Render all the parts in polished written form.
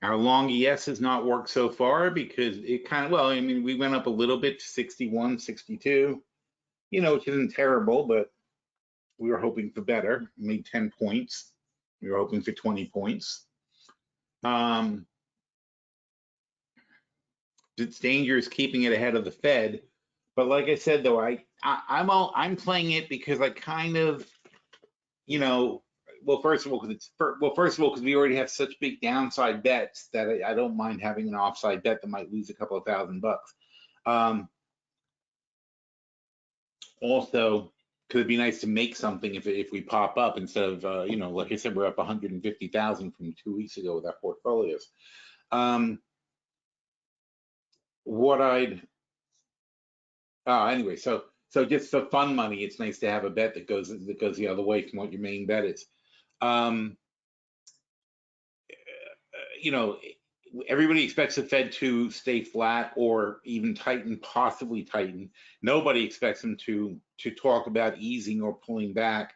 Our long ES has not worked so far because it kind of, well, I mean, we went up a little bit to 61, 62, which isn't terrible, but we were hoping for better. We made 10 points. We were hoping for 20 points. It's dangerous keeping it ahead of the Fed. But like I said, though, I'm playing it because I kind of, well, first of all, because we already have such big downside bets that I don't mind having an offside bet that might lose a couple of $1,000. Also, could it be nice to make something if we pop up instead of like I said, we're up 150,000 from 2 weeks ago with our portfolios. Anyway, so just for fun money, it's nice to have a bet that goes the other way from what your main bet is. Everybody expects the Fed to stay flat or even tighten, possibly tighten. Nobody expects them to talk about easing or pulling back.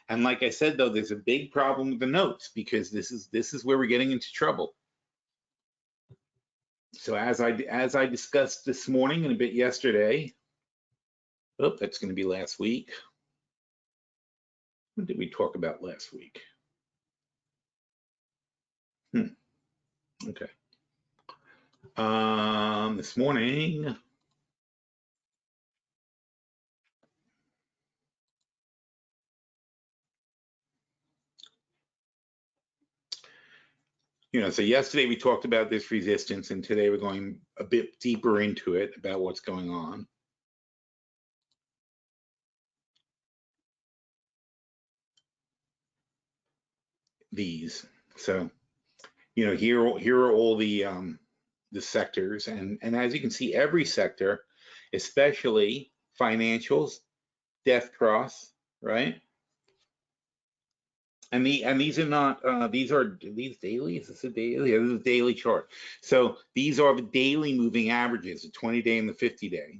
And like I said, though, there's a big problem with the notes because this is where we're getting into trouble. So as I discussed this morning and a bit yesterday, that's going to be last week. What did we talk about last week? Okay. This morning, so yesterday we talked about this resistance, and today we're going a bit deeper into it about what's going on. These, so here are all the sectors, and as you can see, every sector, especially financials, death cross, right? And these are not these daily? Is this a daily? Yeah, this is a daily chart. So these are the daily moving averages, the 20-day and the 50-day.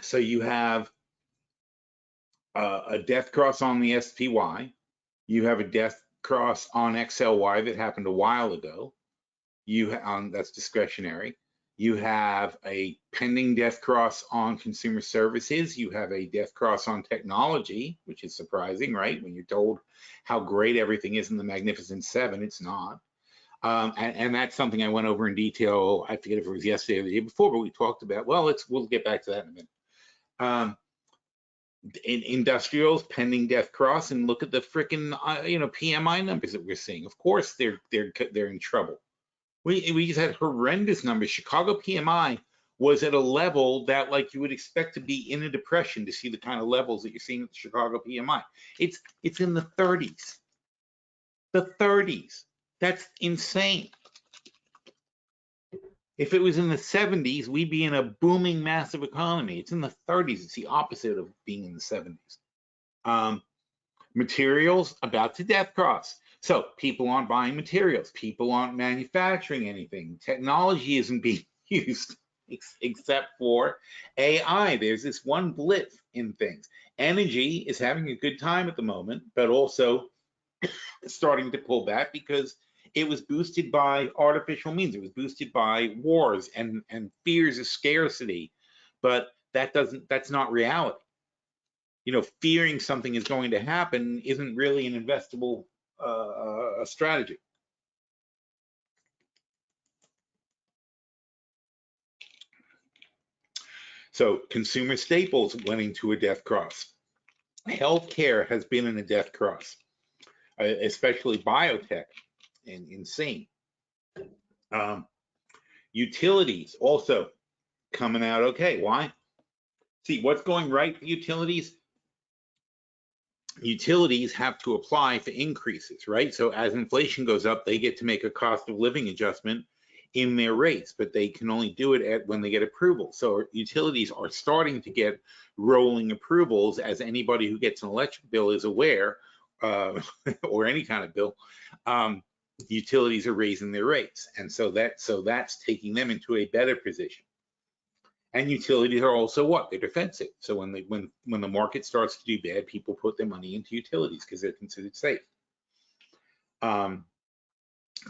So you have a death cross on the SPY. You have a death cross on XLY that happened a while ago. That's discretionary. You have a pending death cross on consumer services. You have a death cross on technology, which is surprising, right? When you're told how great everything is in the Magnificent Seven, it's not. And that's something I went over in detail. I forget if it was yesterday or the day before, but we talked about. Well, we'll get back to that in a minute. In industrials, pending death cross, and look at the frickin' PMI numbers that we're seeing. Of course, they're in trouble. We just had horrendous numbers. Chicago PMI was at a level that, like, you would expect to be in a depression to see the kind of levels that you're seeing at the Chicago PMI. It's in the 30s. The 30s. That's insane. If it was in the 70s, we'd be in a booming, massive economy. It's in the 30s. It's the opposite of being in the 70s. Materials about to death cross. So people aren't buying materials. People aren't manufacturing anything. Technology isn't being used except for AI. There's this one blip in things. Energy is having a good time at the moment, but also starting to pull back because it was boosted by artificial means. It was boosted by wars and fears of scarcity, but that's not reality. Fearing something is going to happen isn't really an investable strategy. So consumer staples went into a death cross. Healthcare has been in a death cross, especially biotech, and insane. Utilities also coming out okay. Why? See, what's going right for utilities? Utilities have to apply for increases, right? So as inflation goes up, they get to make a cost of living adjustment in their rates, but they can only do it when they get approval. So utilities are starting to get rolling approvals, as anybody who gets an electric bill is aware, or any kind of bill. Utilities are raising their rates, and so that's taking them into a better position. And utilities are also what? They're defensive. So when the market starts to do bad, people put their money into utilities because they're considered safe.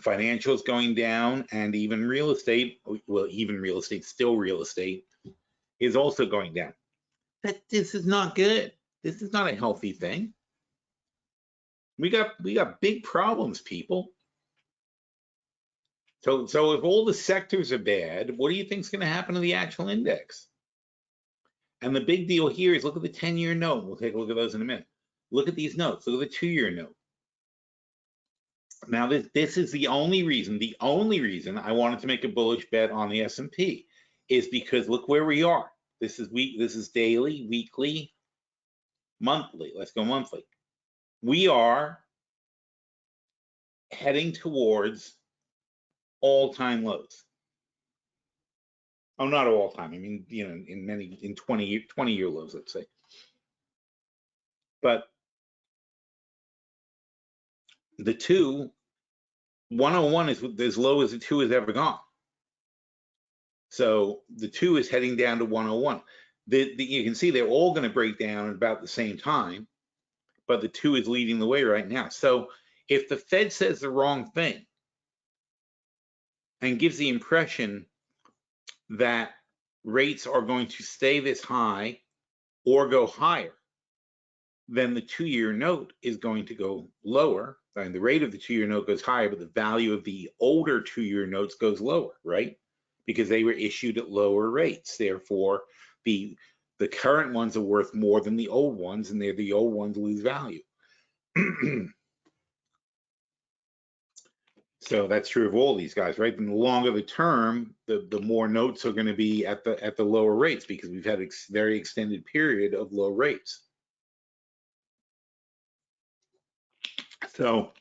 financials going down, and even real estate, well, even real estate, still real estate, is also going down. This is not good. This is not a healthy thing. We got big problems, people. So if all the sectors are bad, what do you think is going to happen to the actual index? And the big deal here is look at the 10-year note. We'll take a look at those in a minute. Look at these notes. Look at the 2-year note. Now this is the only reason I wanted to make a bullish bet on the S&P is because look where we are. This is daily, weekly, monthly. Let's go monthly. We are heading towards all-time lows. Oh, not all time. I mean, you know, in 20-year lows, let's say. But the 101 is as low as the 2 has ever gone. So the 2 is heading down to 101. You can see they're all going to break down at about the same time, but the 2 is leading the way right now. So if the Fed says the wrong thing and gives the impression that rates are going to stay this high or go higher, then the 2-year note is going to go lower, and the rate of the 2-year note goes higher, but the value of the older 2-year notes goes lower, right? Because they were issued at lower rates. Therefore, the current ones are worth more than the old ones, and the old ones lose value. So that's true of all these guys, right? And the longer the term, the more notes are going to be at the lower rates because we've had a very extended period of low rates. So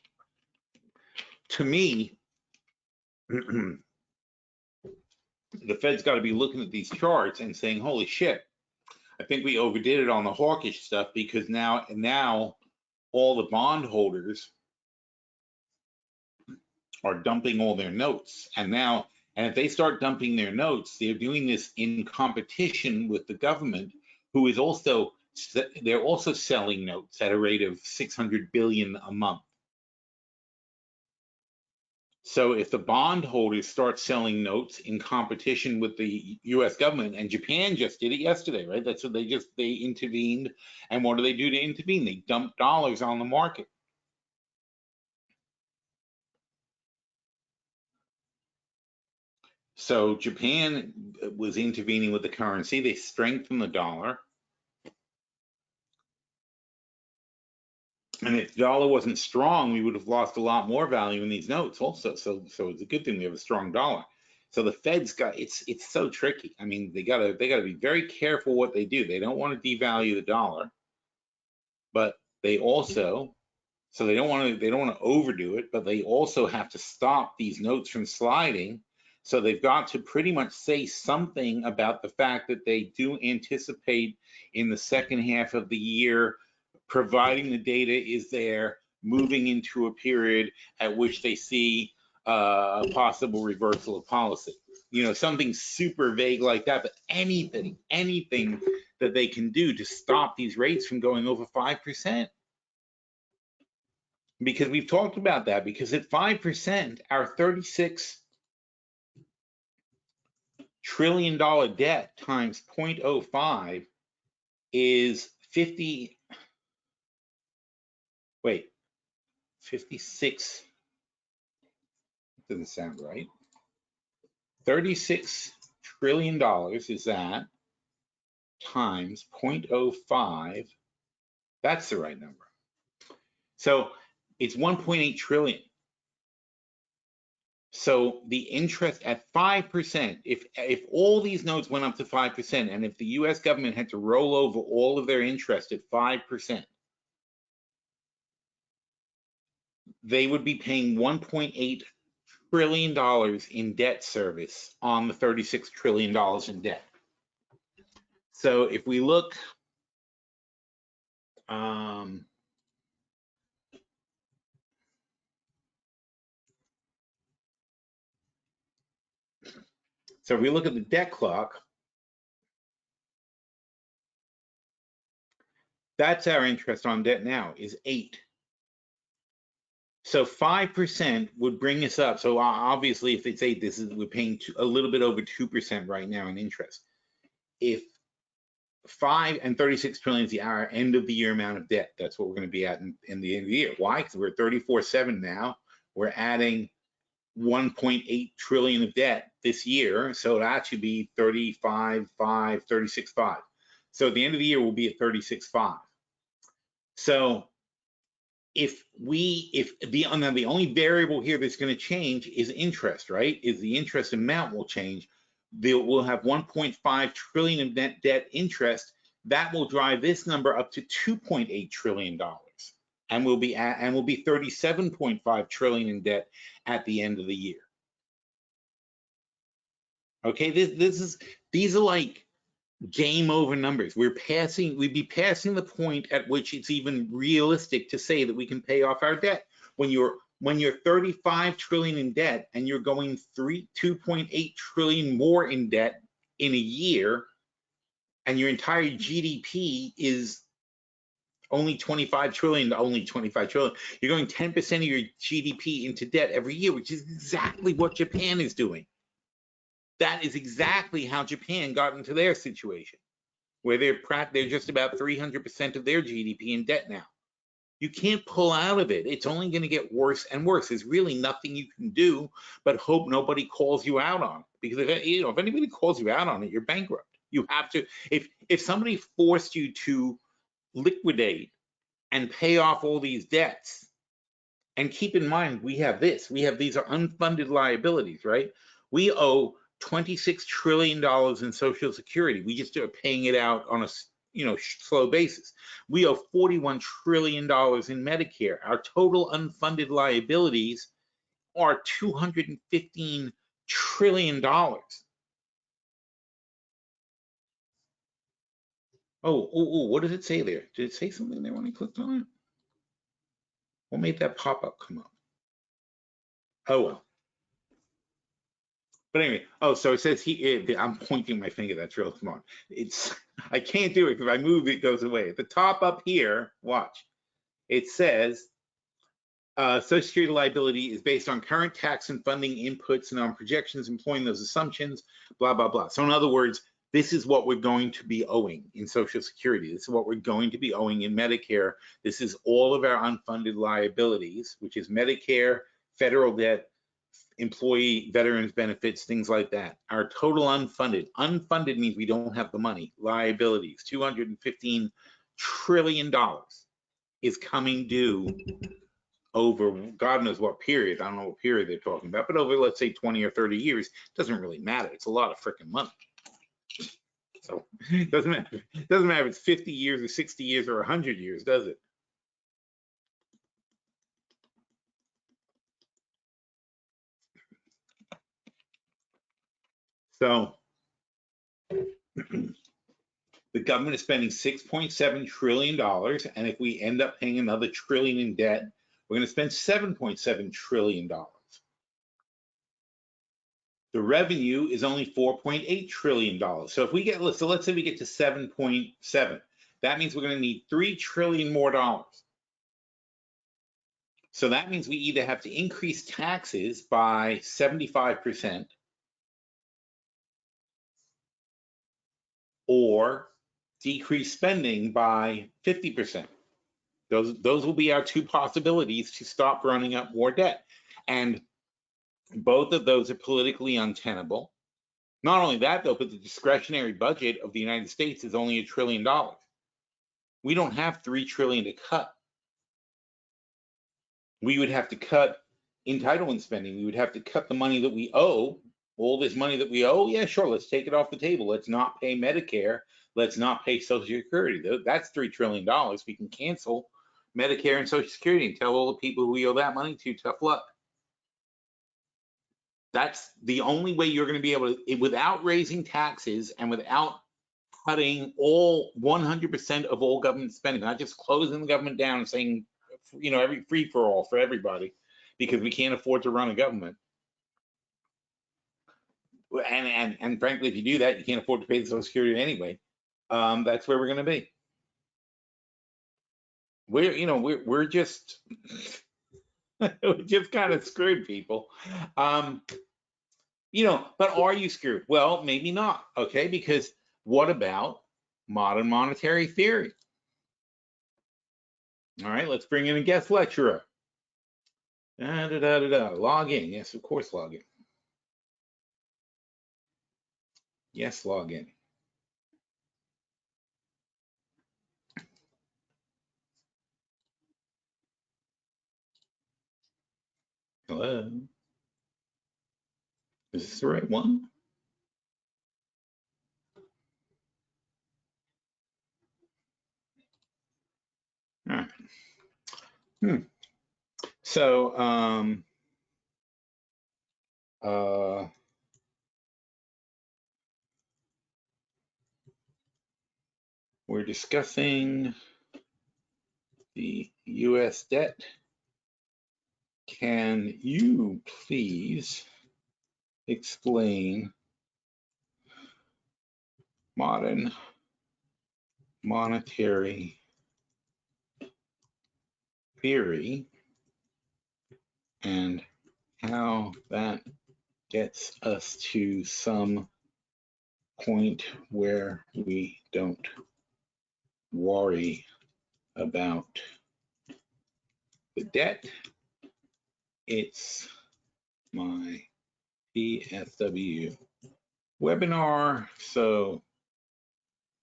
to me, the Fed's got to be looking at these charts and saying, holy shit, I think we overdid it on the hawkish stuff because now all the bondholders are dumping all their notes. And if they start dumping their notes, they're doing this in competition with the government, who is they're also selling notes at a rate of 600 billion a month. So if the bondholders start selling notes in competition with the US government, and Japan just did it yesterday, right? That's what they intervened. And what do they do to intervene? They dump dollars on the market. So Japan was intervening with the currency. They strengthened the dollar. And if the dollar wasn't strong, we would have lost a lot more value in these notes also. So it's a good thing we have a strong dollar. So the Fed's got it's so tricky. I mean, they gotta be very careful what they do. They don't want to devalue the dollar, but they also they don't want to overdo it, but they also have to stop these notes from sliding. So they've got to pretty much say something about the fact that they do anticipate in the second half of the year, providing the data is there, moving into a period at which they see a possible reversal of policy. You know, something super vague like that, but anything that they can do to stop these rates from going over 5%. Because we've talked about that, because at 5%, our $36 trillion debt times 0.05 is 56, doesn't sound right. $36 trillion is that times 0.05, that's the right number. So it's 1.8 trillion. So the interest at 5%, if all these notes went up to 5%, and if the US government had to roll over all of their interest at 5%, they would be paying $1.8 trillion in debt service on the $36 trillion in debt. So if we look, so if we look at the debt clock, that's our interest on debt now is 8. So 5% would bring us up. So obviously, if they say we're paying a little bit over 2% right now in interest. If 5 and 36 trillion is our end of the year amount of debt, that's what we're going to be at in the end of the year. Why? Because we're at 34.7 now. We're adding 1.8 trillion of debt this year, so that should be 35.5, 36.5. So at the end of the year, we'll be at 36.5. So if the only variable here that's going to change is interest, right? Is the interest amount will change. We'll have 1.5 trillion of net debt interest. That will drive this number up to 2.8 trillion dollars, and we'll be 37.5 trillion in debt at the end of the year. Okay, these are like game over numbers. We'd be passing the point at which it's even realistic to say that we can pay off our debt. When you're 35 trillion in debt and you're going 2.8 trillion more in debt in a year, and your entire GDP is only 25 trillion, you're going 10% of your GDP into debt every year, which is exactly what Japan is doing. That is exactly how Japan got into their situation, where they're just about 300% of their GDP in debt now. You can't pull out of it. It's only going to get worse and worse. There's really nothing you can do but hope nobody calls you out on it. Because if anybody calls you out on it, you're bankrupt. You have to. If somebody forced you to liquidate and pay off all these debts, and keep in mind, these are unfunded liabilities, right? We owe $26 trillion in Social Security. We just are paying it out on a slow basis. We owe $41 trillion in Medicare. Our total unfunded liabilities are $215 trillion. Oh, what does it say there? Did it say something there when I clicked on it? What made that pop-up come up? Oh, well. But anyway, so it says I'm pointing my finger, that's real smart. I can't do it because if I move, it goes away. At the top up here, watch. It says, Social Security liability is based on current tax and funding inputs and on projections employing those assumptions, blah, blah, blah. So in other words, this is what we're going to be owing in Social Security. This is what we're going to be owing in Medicare. This is all of our unfunded liabilities, which is Medicare, federal debt, employee veterans benefits, things like that. Our total unfunded means we don't have the money. Liabilities, $215 trillion is coming due over God knows what period. I don't know what period they're talking about, but over, let's say, 20 or 30 years. Doesn't really matter. It's a lot of freaking money. So it doesn't matter. It doesn't matter if it's 50 years or 60 years or 100 years, does it? So the government is spending $6.7 trillion, and if we end up paying another trillion in debt, we're going to spend $7.7 trillion. The revenue is only $4.8 trillion. So if we get, let's say we get to 7.7, that means we're going to need $3 trillion more dollars. So that means we either have to increase taxes by 75% or decrease spending by 50%. Those will be our two possibilities to stop running up more debt. And both of those are politically untenable. Not only that, though, but the discretionary budget of the United States is only $1 trillion. We don't have $3 trillion to cut. We would have to cut entitlement spending. We would have to cut the money that we owe. All this money that we owe, yeah, sure, let's take it off the table. Let's not pay Medicare. Let's not pay Social Security. That's $3 trillion. We can cancel Medicare and Social Security and tell all the people who we owe that money to, tough luck. That's the only way you're going to be able to, without raising taxes and without cutting all 100% of all government spending, not just closing the government down and saying, every free for all for everybody, because we can't afford to run a government. And frankly, if you do that, you can't afford to pay the Social Security anyway. That's where we're going to be. We're just We just kind of screwed people. But are you screwed? Well, maybe not, okay? Because what about modern monetary theory? All right, let's bring in a guest lecturer. Log in. Yes, of course, log in. Yes, log in. Hello. Is this the right one? All right. So, we're discussing the U.S. debt. Can you please explain modern monetary theory and how that gets us to some point where we don't worry about the debt? It's my PSW webinar, so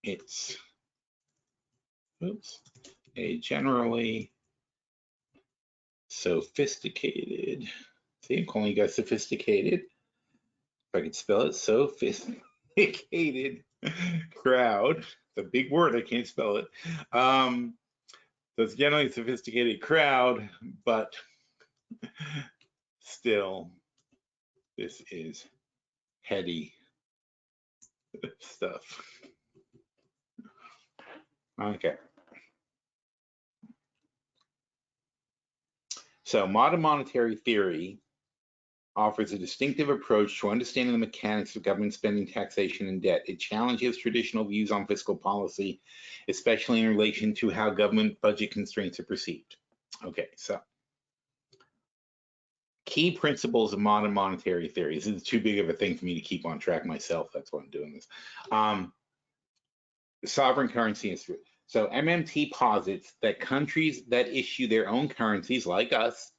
it's a generally sophisticated, see, I'm calling you guys sophisticated, if I could spell it, sophisticated crowd. It's a big word, I can't spell it. So it's generally a sophisticated crowd, but still, this is heady stuff. Okay. So modern monetary theory offers a distinctive approach to understanding the mechanics of government spending, taxation, and debt. It challenges traditional views on fiscal policy, especially in relation to how government budget constraints are perceived. Okay, so key principles of modern monetary theory. This is too big of a thing for me to keep on track myself. That's why I'm doing this. Sovereign currency instrument. So MMT posits that countries that issue their own currencies, like us,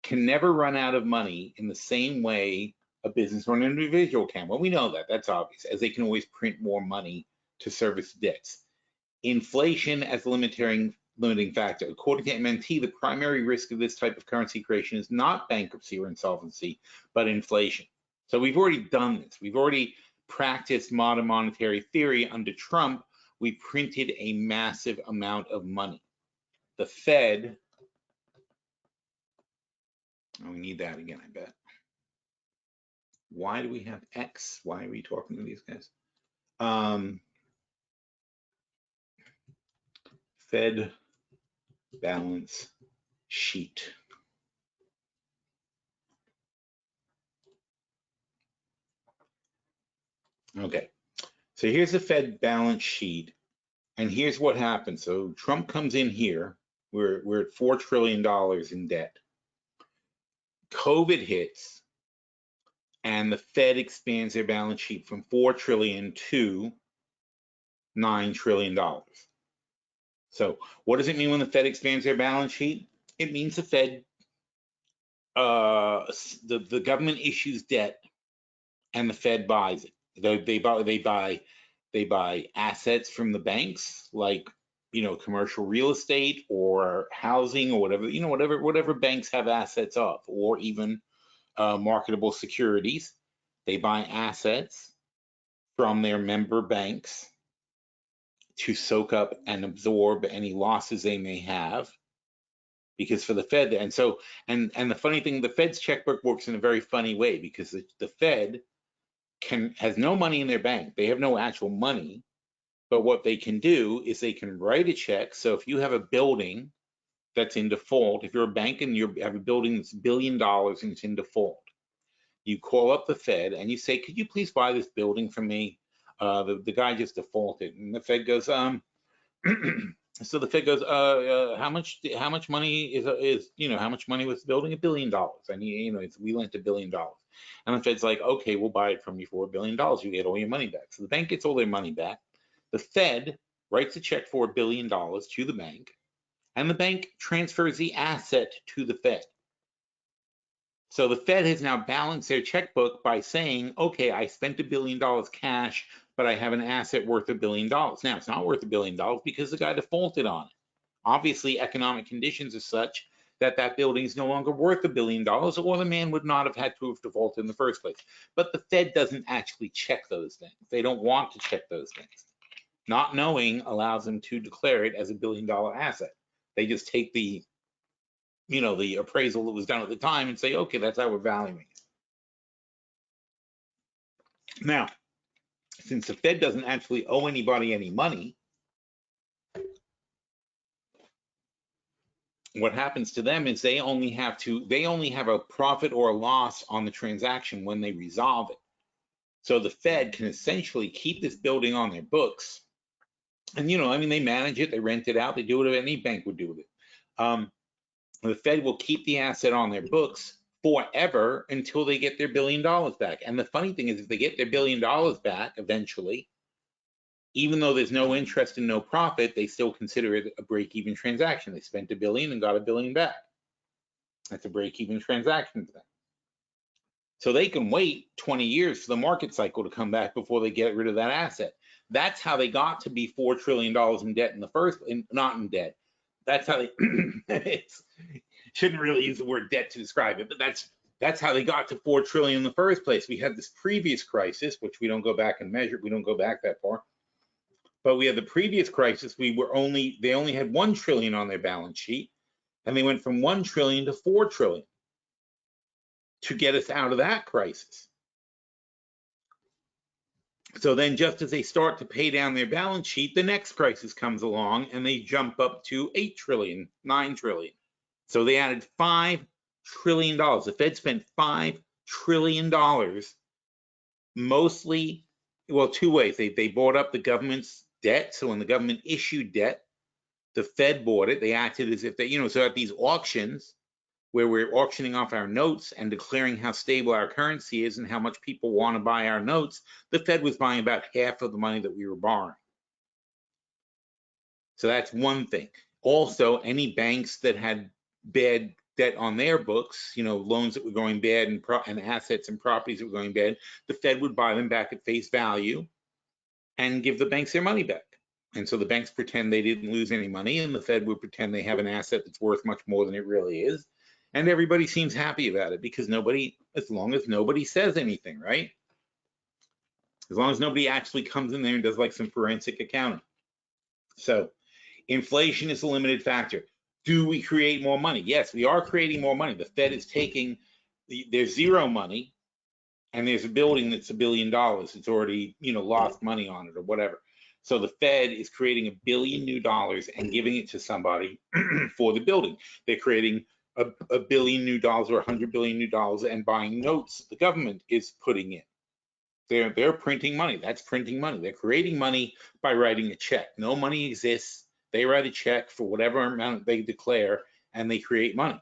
can never run out of money in the same way a business or an individual can. Well, we know that, that's obvious, as they can always print more money to service debts. Inflation as a limiting factor. According to MMT, the primary risk of this type of currency creation is not bankruptcy or insolvency, but inflation. So we've already done this. We've already practiced modern monetary theory under Trump. We printed a massive amount of money. The Fed, oh, we need that again, I bet. Why do we have X? Why are we talking to these guys? Fed balance sheet. Okay, so here's the Fed balance sheet, and here's what happens. So Trump comes in here. We're at $4 trillion in debt. COVID hits, and the Fed expands their balance sheet from $4 trillion to $9 trillion. So what does it mean when the Fed expands their balance sheet? It means the Fed, the government issues debt, and the Fed buys it. They buy assets from the banks, like commercial real estate or housing or whatever, whatever banks have assets of, or even marketable securities. They buy assets from their member banks to soak up and absorb any losses they may have. Because for the Fed, and the funny thing, the Fed's checkbook works in a very funny way, because the Fed has no money in their bank. They have no actual money, but what they can do is they can write a check. So if you have a building that's in default, if you're a bank and you have a building that's $1 billion and it's in default, you call up the Fed and you say, could you please buy this building from me? The guy just defaulted, and the Fed goes, So the Fed goes, how much money is how much money was building? $1 billion. I need, we lent $1 billion. And the Fed's like, okay, we'll buy it from you for $1 billion. You get all your money back. So the bank gets all their money back. The Fed writes a check for $1 billion to the bank, and the bank transfers the asset to the Fed. So the Fed has now balanced their checkbook by saying, okay, I spent $1 billion cash, but I have an asset worth $1 billion. Now, it's not worth $1 billion because the guy defaulted on it. Obviously, economic conditions are such that that building is no longer worth $1 billion, or the man would not have had to have defaulted in the first place. But the Fed doesn't actually check those things. They don't want to check those things. Not knowing allows them to declare it as $1 billion asset. They just take the the appraisal that was done at the time and say, okay, that's how we're valuing it. Now, since the Fed doesn't actually owe anybody any money, what happens to them is they only have a profit or a loss on the transaction when they resolve it. So the Fed can essentially keep this building on their books. And they manage it, they rent it out, they do whatever any bank would do with it. The Fed will keep the asset on their books forever until they get their $1 billion back. And the funny thing is, if they get their $1 billion back eventually, even though there's no interest and no profit, they still consider it a break-even transaction. They spent $1 billion and got $1 billion back. That's a break-even transaction for them. So they can wait 20 years for the market cycle to come back before they get rid of that asset. That's how they got to be $4 trillion in debt in the first, not in debt. That's how they, shouldn't really use the word debt to describe it, but that's how they got to $4 trillion in the first place. We had this previous crisis, which we don't go back and measure. We don't go back that far. But we had the previous crisis. They only had $1 trillion on their balance sheet, and they went from $1 trillion to $4 trillion to get us out of that crisis. So then just as they start to pay down their balance sheet, the next crisis comes along and they jump up to 8 trillion, 9 trillion. So they added $5 trillion. The Fed spent $5 trillion, mostly, well, two ways. They bought up the government's debt. So when the government issued debt, the Fed bought it. They acted as if they, so at these auctions where we're auctioning off our notes and declaring how stable our currency is and how much people want to buy our notes, the Fed was buying about half of the money that we were borrowing. So that's one thing. Also, any banks that had bad debt on their books, loans that were going bad and assets and properties that were going bad, the Fed would buy them back at face value and give the banks their money back. And so the banks pretend they didn't lose any money, and the Fed would pretend they have an asset that's worth much more than it really is. And everybody seems happy about it because as long as nobody says anything, right? As long as nobody actually comes in there and does like some forensic accounting. So inflation is a limited factor. Do we create more money? Yes, we are creating more money. The Fed is taking, there's zero money, and there's a building that's $1 billion. It's already, lost money on it or whatever. So the Fed is creating $1 billion new and giving it to somebody for the building. They're creating $1 billion new or $100 billion new and buying notes the government is putting in. They're printing money. That's printing money. They're creating money by writing a check. No money exists. They write a check for whatever amount they declare, and they create money.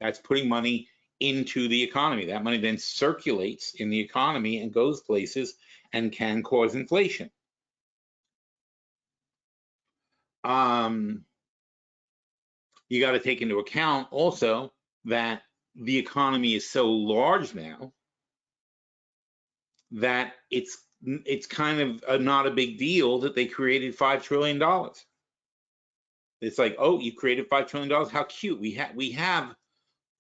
That's putting money into the economy. That money then circulates in the economy and goes places and can cause inflation. You got to take into account also that the economy is so large now that it's kind of not a big deal that they created $5 trillion. It's like, oh, you created $5 trillion. How cute. We have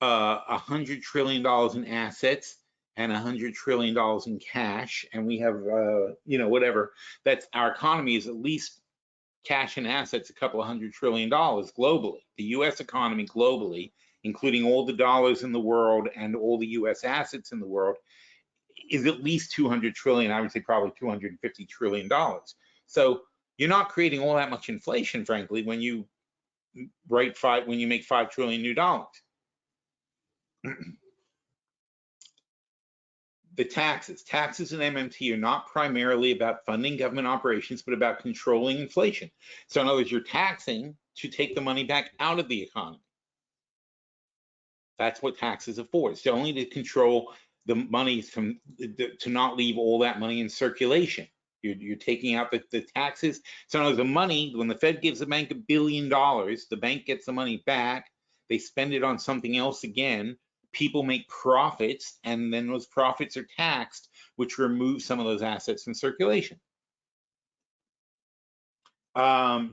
$100 trillion in assets and $100 trillion in cash, and we have whatever. That's our economy is at least cash and assets a couple of $100 trillion globally. The U.S. economy globally, including all the dollars in the world and all the U.S. assets in the world, is at least 200 trillion. I would say probably $250 trillion. So you're not creating all that much inflation, frankly, when you make $5 trillion new. the taxes. Taxes in MMT are not primarily about funding government operations, but about controlling inflation. So in other words, you're taxing to take the money back out of the economy. That's what taxes are for. It's only to control the money from, to not leave all that money in circulation. You're taking out the taxes. So in other words, the money, when the Fed gives the bank $1 billion, the bank gets the money back, they spend it on something else again, people make profits, and then those profits are taxed, which removes some of those assets from circulation. Okay,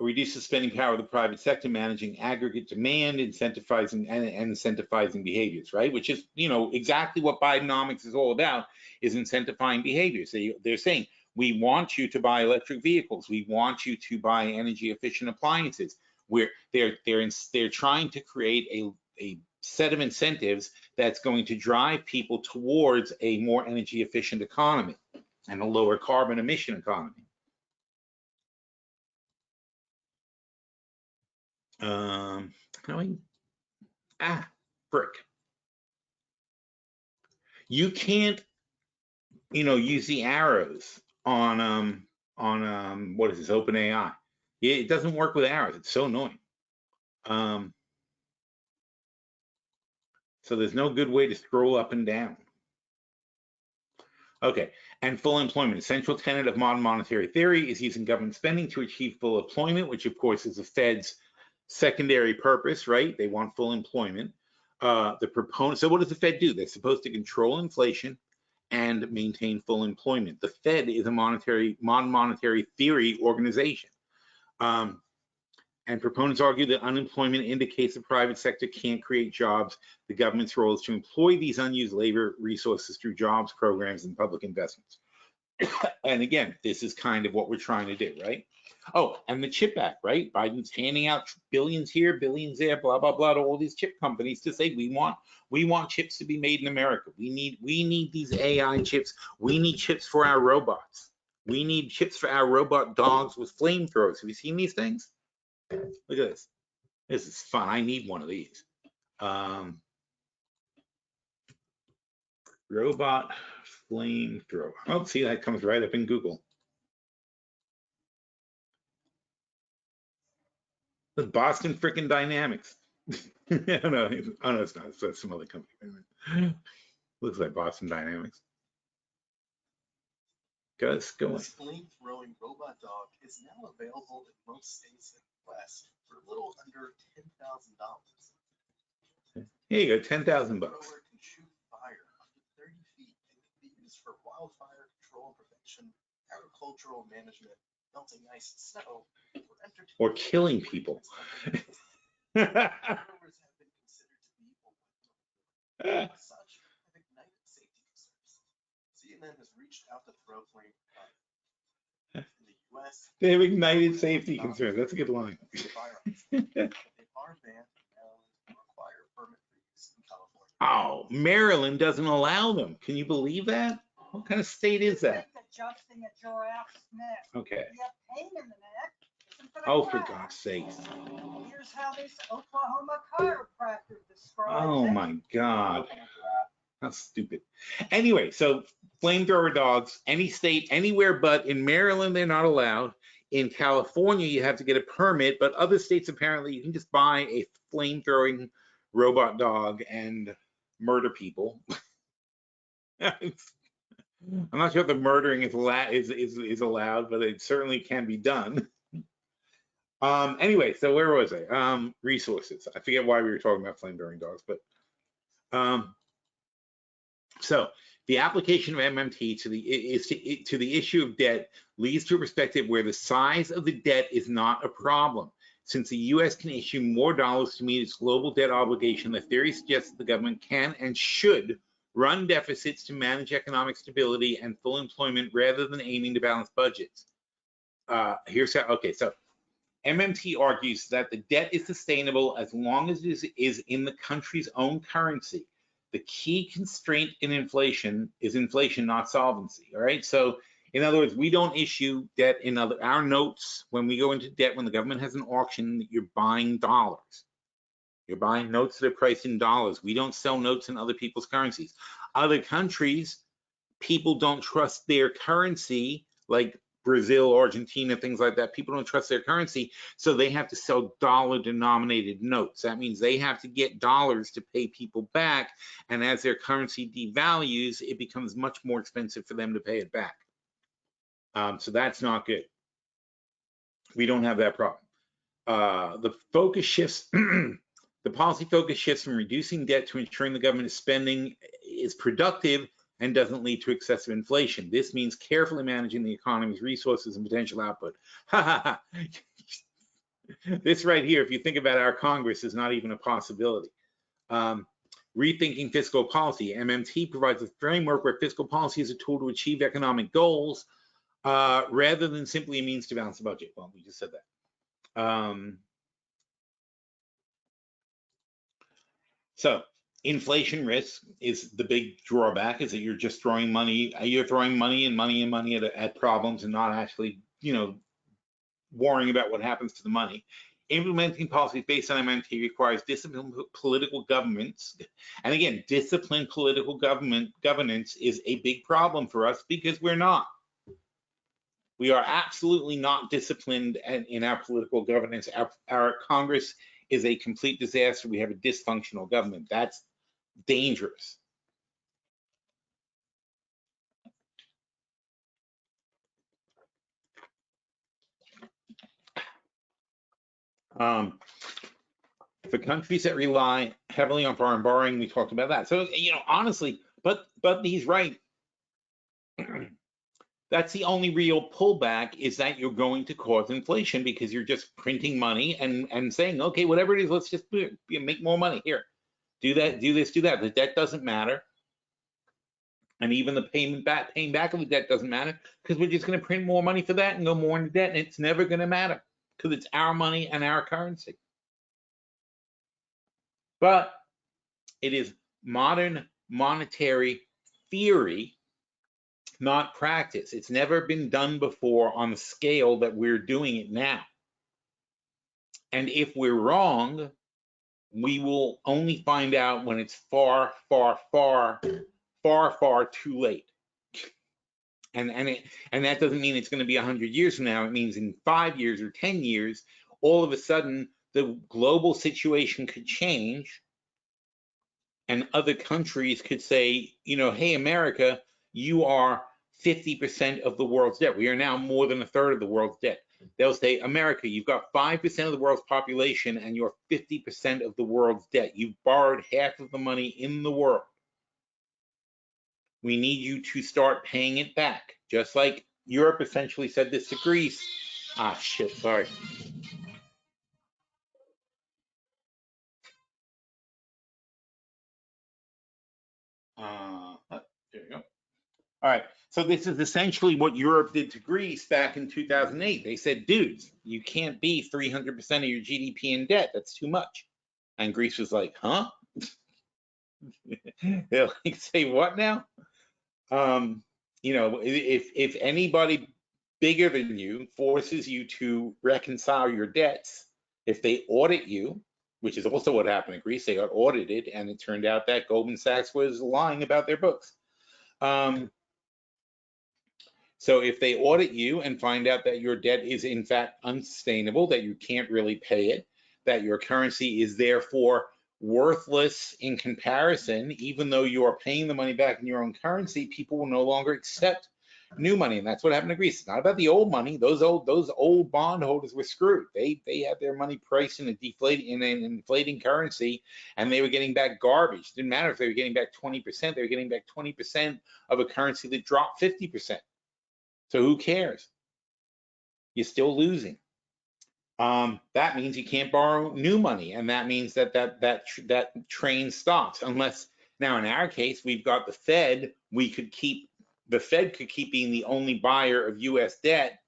reduce the spending power of the private sector, managing aggregate demand, incentivizing and incentivizing behaviors, right? Which is, you know, exactly what Bidenomics is all about, is incentivizing behaviors. They're saying, we want you to buy electric vehicles, we want you to buy energy efficient appliances. Where they're trying to create a set of incentives that's going to drive people towards a more energy efficient economy and a lower carbon emission economy. Frick. You can't, you know, use the arrows on what is this, OpenAI? It doesn't work with arrows. It's so annoying. So there's no good way to scroll up and down. Okay, and full employment. A central tenet of modern monetary theory is using government spending to achieve full employment, which of course is the Fed's secondary purpose, right? They want full employment. The proponent, so what does the Fed do? They're supposed to control inflation and maintain full employment. The Fed is a modern monetary theory organization. And proponents argue that unemployment indicates the private sector can't create jobs. The government's role is to employ these unused labor resources through jobs, programs, and public investments. And again, this is kind of what we're trying to do, right? Oh, and the CHIP Act, right? Biden's handing out billions here, billions there, blah, blah, blah, to all these chip companies to say, we want chips to be made in America. We need these AI chips. We need chips for our robots. We need chips for our robot dogs with flamethrowers. Have you seen these things? Look at this. This is fun. I need one of these. Robot flamethrower. Oh, see, that comes right up in Google. The Boston frickin' Dynamics. Oh no, it's not. It's some other company. Looks like Boston Dynamics. Guys, go on. This flame-throwing robot dog is now available in most states in the West for a little under $10,000. Here you go, 10,000 bucks. The thrower can shoot fire up to 30 feet and can be used for wildfire control and prevention, agricultural management, melting ice and snow, or killing people. Throwers have been considered to be as such have ignited safety concerns. CNN has reached out to throw flame in the U.S. They have ignited safety concerns. That's a good line. They are banned in Maryland and require a permit for use in California. Oh, Maryland doesn't allow them. Can you believe that? What kind of state is that? Adjusting a giraffe's neck. Okay. You have pain in the neck. Oh, for God's sakes. Here's how this Oklahoma chiropractor describes Oh it. my God. How stupid. Anyway, so flamethrower dogs, any state, anywhere but in Maryland, they're not allowed. In California, you have to get a permit, but other states, apparently, you can just buy a flame-throwing robot dog and murder people. I'm not sure if the murdering is allowed, but it certainly can be done. Anyway, so where was I? Resources. I forget why we were talking about flame-throwing dogs, but so the application of MMT to the issue of debt leads to a perspective where the size of the debt is not a problem. Since the U.S. can issue more dollars to meet its global debt obligation, the theory suggests that the government can and should run deficits to manage economic stability and full employment rather than aiming to balance budgets. Here's how, okay, so MMT argues that the debt is sustainable as long as it is in the country's own currency. The key constraint in inflation is inflation, not solvency, all right? So in other words, we don't issue debt in our notes when we go into debt, when the government has an auction, you're buying dollars. You're buying notes that are priced in dollars. We don't sell notes in other people's currencies. Other countries, people don't trust their currency, like Brazil, Argentina, things like that. People don't trust their currency, so they have to sell dollar-denominated notes. That means they have to get dollars to pay people back, and as their currency devalues, it becomes much more expensive for them to pay it back. So that's not good. We don't have that problem. The focus shifts, the policy focus shifts from reducing debt to ensuring the government spending is productive and doesn't lead to excessive inflation. This means carefully managing the economy's resources and potential output. This right here, if you think about our Congress, is not even a possibility. Rethinking fiscal policy. MMT provides a framework where fiscal policy is a tool to achieve economic goals rather than simply a means to balance the budget. Well, we just said that. So inflation risk is the big drawback, is that you're just throwing money, at problems and not actually, worrying about what happens to the money. Implementing policies based on MMT requires disciplined political governments. And again, disciplined political governance is a big problem for us because we're not. We are absolutely not disciplined in our political governance. Our Congress is a complete disaster. We have a dysfunctional government. That's dangerous. For countries that rely heavily on foreign borrowing, we talked about that. So, honestly, but he's right. That's the only real pullback, is that you're going to cause inflation because you're just printing money and saying, okay, whatever it is, let's just make more money here. Do that, do this, do that. The debt doesn't matter. And even the paying back of the debt doesn't matter because we're just going to print more money for that and go more into debt, and it's never going to matter because it's our money and our currency. But it is modern monetary theory, not practice. It's never been done before on the scale that we're doing it now. And if we're wrong, we will only find out when it's far, far, far, far, far too late. And that doesn't mean it's going to be 100 years from now. It means in 5 years or 10 years, all of a sudden, the global situation could change, and other countries could say, hey, America, you are 50% of the world's debt. We are now more than a third of the world's debt. They'll say, America, you've got 5% of the world's population and you're 50% of the world's debt. You've borrowed half of the money in the world. We need you to start paying it back. Just like Europe essentially said this to Greece. Ah, shit, sorry. There you go. All right, so this is essentially what Europe did to Greece back in 2008. They said, dudes, you can't be 300% of your GDP in debt. That's too much. And Greece was like, huh? They're like, say what now? If anybody bigger than you forces you to reconcile your debts, if they audit you, which is also what happened in Greece, they got audited, and it turned out that Goldman Sachs was lying about their books. So if they audit you and find out that your debt is in fact unsustainable, that you can't really pay it, that your currency is therefore worthless in comparison, even though you are paying the money back in your own currency, people will no longer accept new money. And that's what happened to Greece. It's not about the old money. Those old bondholders were screwed. They had their money priced in an inflating currency, and they were getting back garbage. It didn't matter if they were getting back 20%, they were getting back 20% of a currency that dropped 50%. So who cares? You're still losing. That means you can't borrow new money, and that means that train stops. Unless now, in our case, we've got the Fed. The Fed could keep being the only buyer of U.S. debt,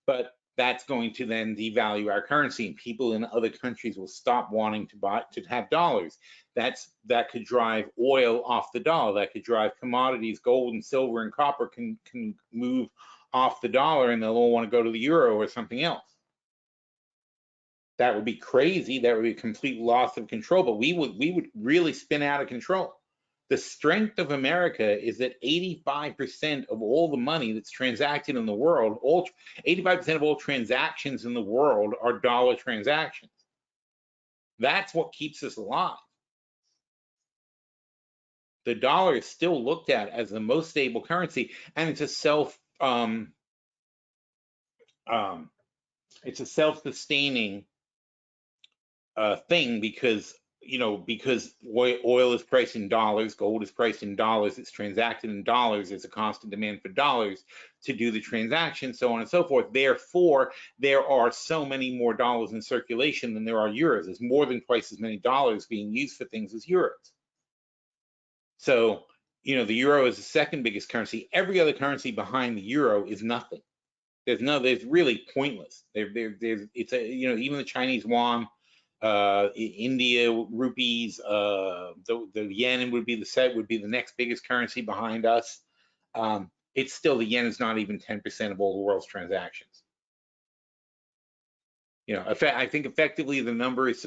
but that's going to then devalue our currency, and people in other countries will stop wanting to have dollars. That could drive oil off the dollar. That could drive commodities, gold and silver and copper can move off the dollar, and they'll all want to go to the euro or something else. That would be crazy. That would be a complete loss of control, but we would really spin out of control. The strength of America is that 85% of all the money that's transacted in the world, 85% of all transactions in the world are dollar transactions. That's what keeps us alive. The dollar is still looked at as the most stable currency, and it's a self-sustaining thing, because because oil is priced in dollars, gold is priced in dollars, it's transacted in dollars, there's a constant demand for dollars to do the transaction, so on and so forth. Therefore, there are so many more dollars in circulation than there are euros. There's more than twice as many dollars being used for things as euros. So, the euro is the second biggest currency. Every other currency behind the euro is nothing. There's really pointless. It's even the Chinese yuan, India rupees, the yen would be the next biggest currency behind us. It's still, the yen is not even 10% of all the world's transactions. I think effectively the number is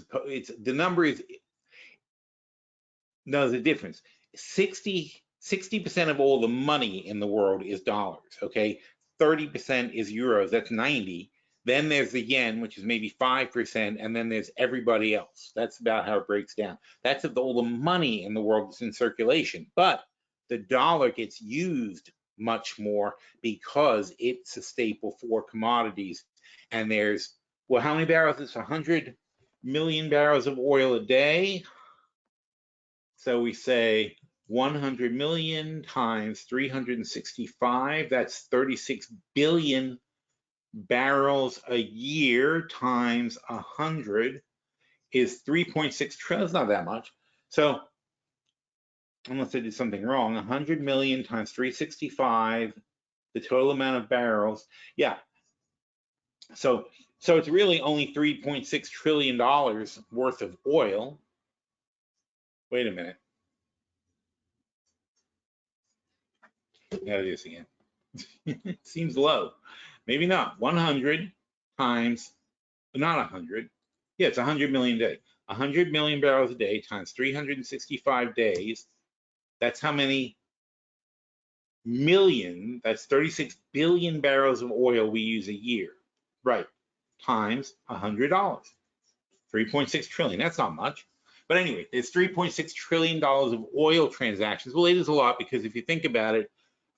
no, there's a difference. 60% of all the money in the world is dollars. Okay, 30% is euros. That's 90. Then there's the yen, which is maybe 5%, and then there's everybody else. That's about how it breaks down. That's all the money in the world that's in circulation. But the dollar gets used much more because it's a staple for commodities. And there's, well, how many barrels? It's 100 million barrels of oil a day. So we say 100 million times 365, that's 36 billion barrels a year times 100 is 3.6 trillion. It's not that much. So unless I did something wrong, 100 million times 365, the total amount of barrels. Yeah. So it's really only $3.6 trillion worth of oil. Wait a minute. Gotta do this again. It seems low. Maybe not. 100 times, not 100. Yeah, it's 100 million a day. 100 million barrels a day times 365 days. That's how many million, that's 36 billion barrels of oil we use a year. Right. Times $100. 3.6 trillion. That's not much. But anyway, it's $3.6 trillion of oil transactions. Well, it is a lot, because if you think about it,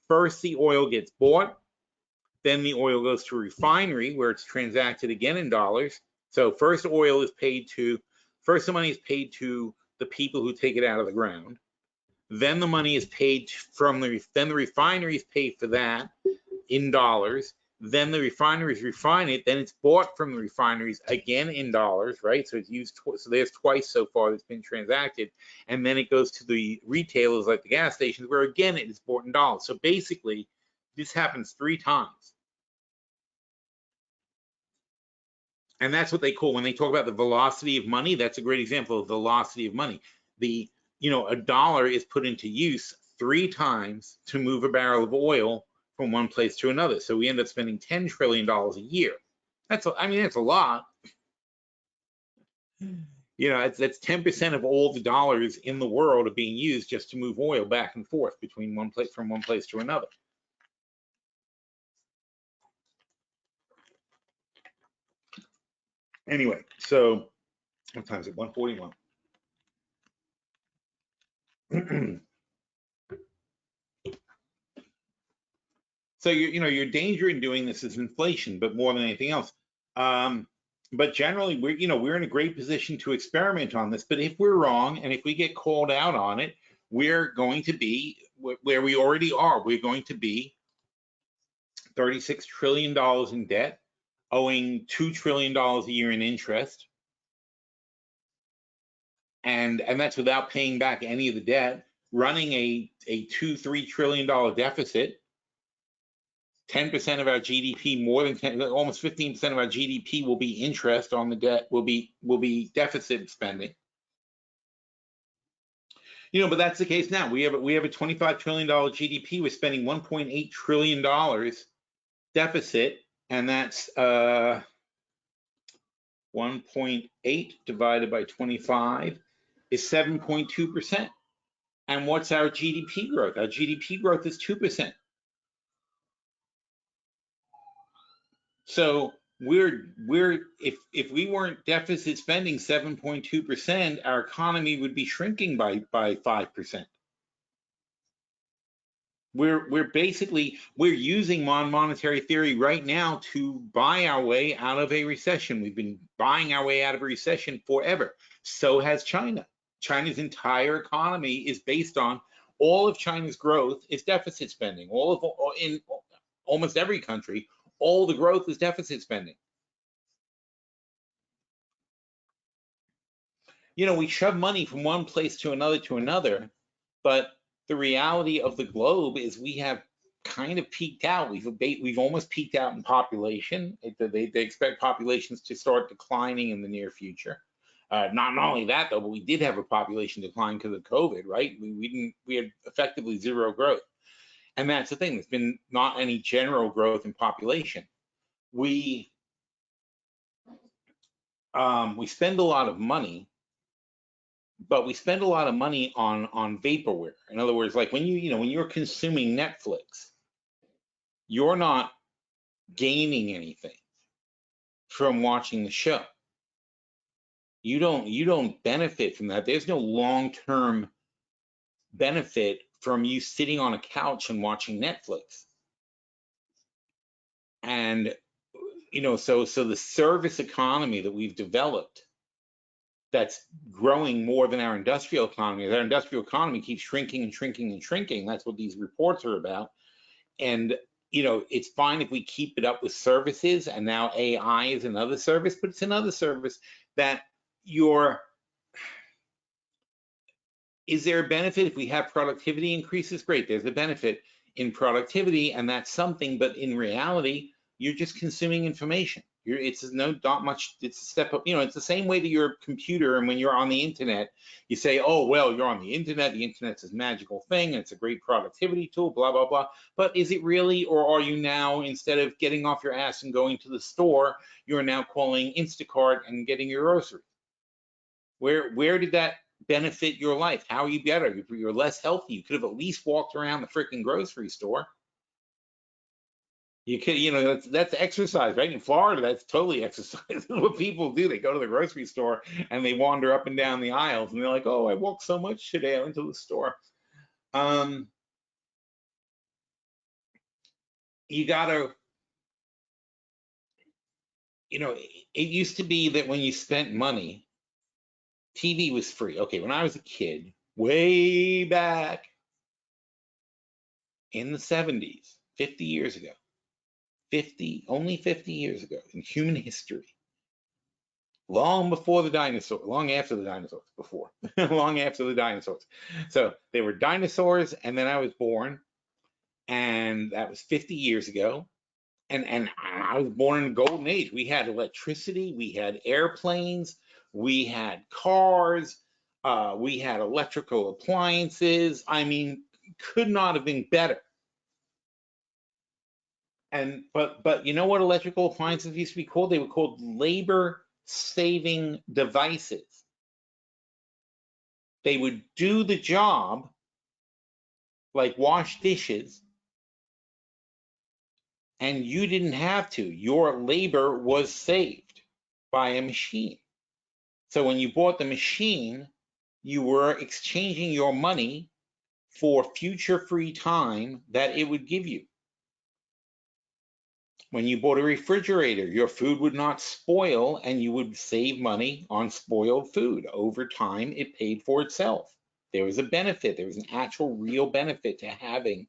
first the oil gets bought, then the oil goes to a refinery where it's transacted again in dollars. So first the money is paid to the people who take it out of the ground. Then the money is paid then the refineries pay for that in dollars. Then the refineries refine it. Then it's bought from the refineries again in dollars, right? So it's used. So there's twice so far that's been transacted, and then it goes to the retailers like the gas stations, where again it is bought in dollars. So basically, this happens 3 times, and that's what they call, when they talk about the velocity of money. That's a great example of velocity of money. A dollar is put into use 3 times to move a barrel of oil from one place to another. So we end up spending $10 trillion a year. That's a lot. That's 10% of all the dollars in the world are being used just to move oil back and forth between from one place to another. Anyway, so what time is it? 1:41. So your danger in doing this is inflation, but more than anything else. But generally, we're in a great position to experiment on this. But if we're wrong, and if we get called out on it, we're going to be where we already are. We're going to be $36 trillion in debt, owing $2 trillion a year in interest, and that's without paying back any of the debt, running a $2-3 trillion deficit. 10% of our GDP, almost 15% of our GDP will be interest on the debt, will be deficit spending. But that's the case now. We have a $25 trillion GDP. We're spending $1.8 trillion deficit, and that's 1.8 divided by 25 is 7.2%. And what's our GDP growth? Our GDP growth is 2%. So if we weren't deficit spending 7.2%, our economy would be shrinking by 5%. We're using monetary theory right now to buy our way out of a recession. We've been buying our way out of a recession forever. So has China. China's entire economy is based on, all of China's growth is deficit spending. In almost every country, all the growth is deficit spending. You know, we shove money from one place to another, but the reality of the globe is we have kind of peaked out. We've almost peaked out in population. They expect populations to start declining in the near future. Not only that though, but we did have a population decline because of COVID, right? We had effectively zero growth. And that's the thing, there's been not any general growth in population. We spend a lot of money, but we spend a lot of money on vaporware. In other words, like when you're consuming Netflix, you're not gaining anything from watching the show. You don't benefit from that. There's no long-term benefit from you sitting on a couch and watching Netflix. And so the service economy that we've developed, that's growing more than our industrial economy. Our industrial economy keeps shrinking and shrinking and shrinking. That's what these reports are about. And it's fine if we keep it up with services, and now AI is another service, but it's another service that is there a benefit if we have productivity increases? Great, there's a benefit in productivity, and that's something, but in reality, you're just consuming information. It's not much, it's a step up, it's the same way to your computer, and when you're on the internet, you say, oh, well, you're on the internet's this magical thing, and it's a great productivity tool, blah, blah, blah. But is it really, or are you now, instead of getting off your ass and going to the store, you're now calling Instacart and getting your groceries? Where did that benefit your life? How are you better? You're less healthy. You could have at least walked around the freaking grocery store. You could, that's exercise, right? In Florida, that's totally exercise. That's what people do. They go to the grocery store and they wander up and down the aisles, and they're like, oh, I walked so much today. I went to the store. You gotta, it used to be that when you spent money, TV was free. Okay, when I was a kid, way back in the 70s, 50 years ago, only 50 years ago in human history, long before the dinosaurs, long after the dinosaurs, long after the dinosaurs. So they were dinosaurs, and then I was born, and that was 50 years ago. And I was born in the golden age. We had electricity, we had airplanes, we had cars, we had electrical appliances. I mean, could not have been better. But you know what electrical appliances used to be called? They were called labor-saving devices. They would do the job, like wash dishes, and you didn't have to. Your labor was saved by a machine. So when you bought the machine, you were exchanging your money for future free time that it would give you. When you bought a refrigerator, your food would not spoil, and you would save money on spoiled food. Over time, it paid for itself. There was a benefit. There was an actual real benefit to having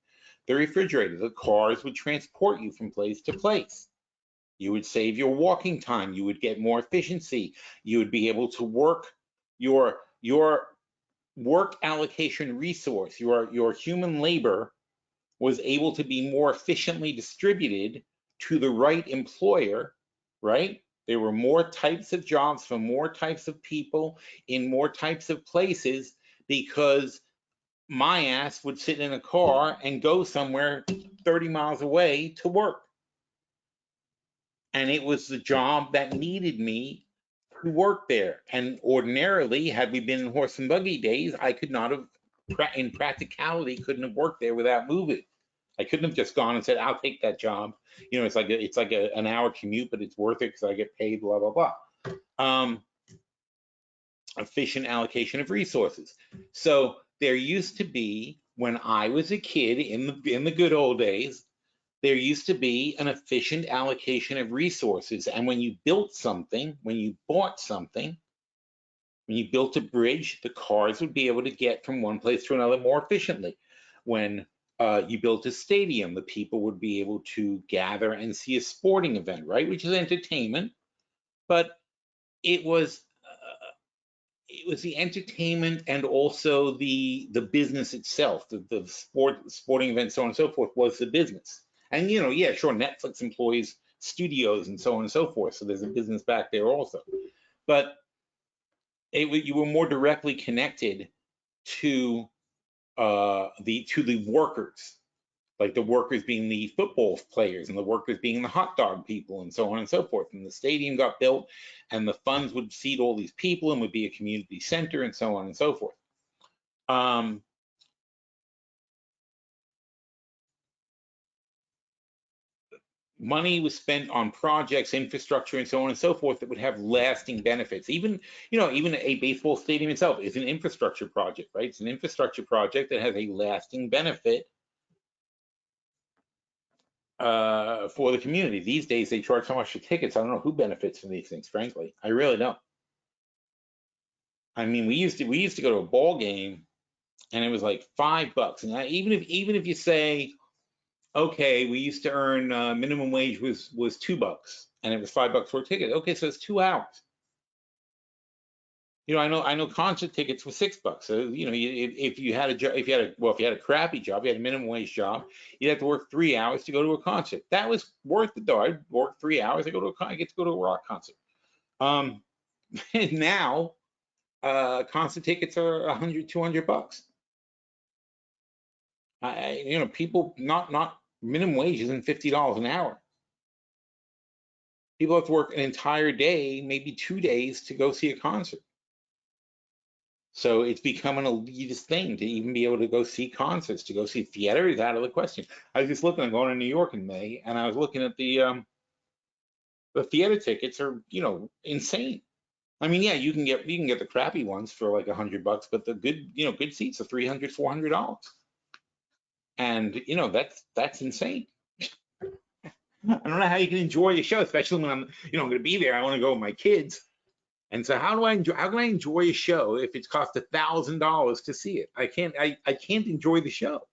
the refrigerator. The cars would transport you from place to place. You would save your walking time. You would get more efficiency. You would be able to work your work allocation resource, your human labor was able to be more efficiently distributed to the right employer, right? There were more types of jobs for more types of people in more types of places, because my ass would sit in a car and go somewhere 30 miles away to work. And it was the job that needed me who worked there. And ordinarily, had we been in horse and buggy days, I could not have, in practicality, couldn't have worked there without moving. I couldn't have just gone and said, I'll take that job. You know, it's like an hour commute, but it's worth it because I get paid, blah, blah, blah. Efficient allocation of resources. So there used to be, when I was a kid in the good old days, there used to be an efficient allocation of resources. And when you built something, when you bought something, when you built a bridge, the cars would be able to get from one place to another more efficiently. When you built a stadium, the people would be able to gather and see a sporting event, right? Which is entertainment, but it was the entertainment and also the business itself. The sporting event, so on and so forth, was the business. And you know, yeah, sure, Netflix employs studios and so on and so forth. So there's a business back there also, but you were more directly connected to the workers, like the workers being the football players and the workers being the hot dog people and so on and so forth. And the stadium got built and the funds would seat all these people and would be a community center and so on and so forth. Money was spent on projects, infrastructure, and so on and so forth that would have lasting benefits. Even, you know, even a baseball stadium itself is an infrastructure project, right? It's an infrastructure project that has a lasting benefit for the community. These days, they charge so much for tickets. I don't know who benefits from these things, frankly. I really don't. I mean, we used to go to a ball game, and it was like $5. And even if you say, okay, we used to earn minimum wage was $2, and it was $5 for a ticket. Okay, so it's 2 hours. You know, I know concert tickets were $6. So you know, if you had a crappy job, you had a minimum wage job, you'd have to work 3 hours to go to a concert. That was worth it though. I'd work 3 hours. I get to go to a rock concert. And now concert tickets are $100, $200. You know, people not minimum wage isn't $50 an hour. People have to work an entire day, maybe 2 days, to go see a concert. So it's become an elitist thing to even be able to go see concerts, to go see theater is out of the question. I was just looking, I'm going to New York in May, and I was looking at the theater tickets are, you know, insane. I mean, yeah, you can get the crappy ones for like $100, but the good, you know, good seats are $300, $400. And you know, that's insane. I don't know how you can enjoy a show, especially when I'm going to be there. I want to go with my kids. And so how can I enjoy a show if it's cost $1,000 to see it? I can't enjoy the show.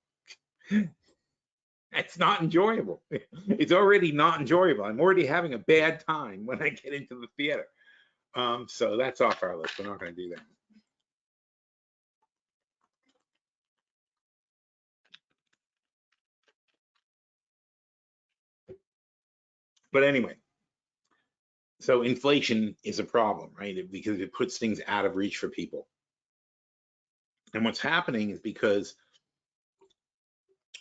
It's not enjoyable. It's already not enjoyable. I'm already having a bad time when I get into the theater. So that's off our list. We're not going to do that. But anyway, so inflation is a problem, right? Because it puts things out of reach for people. And what's happening is because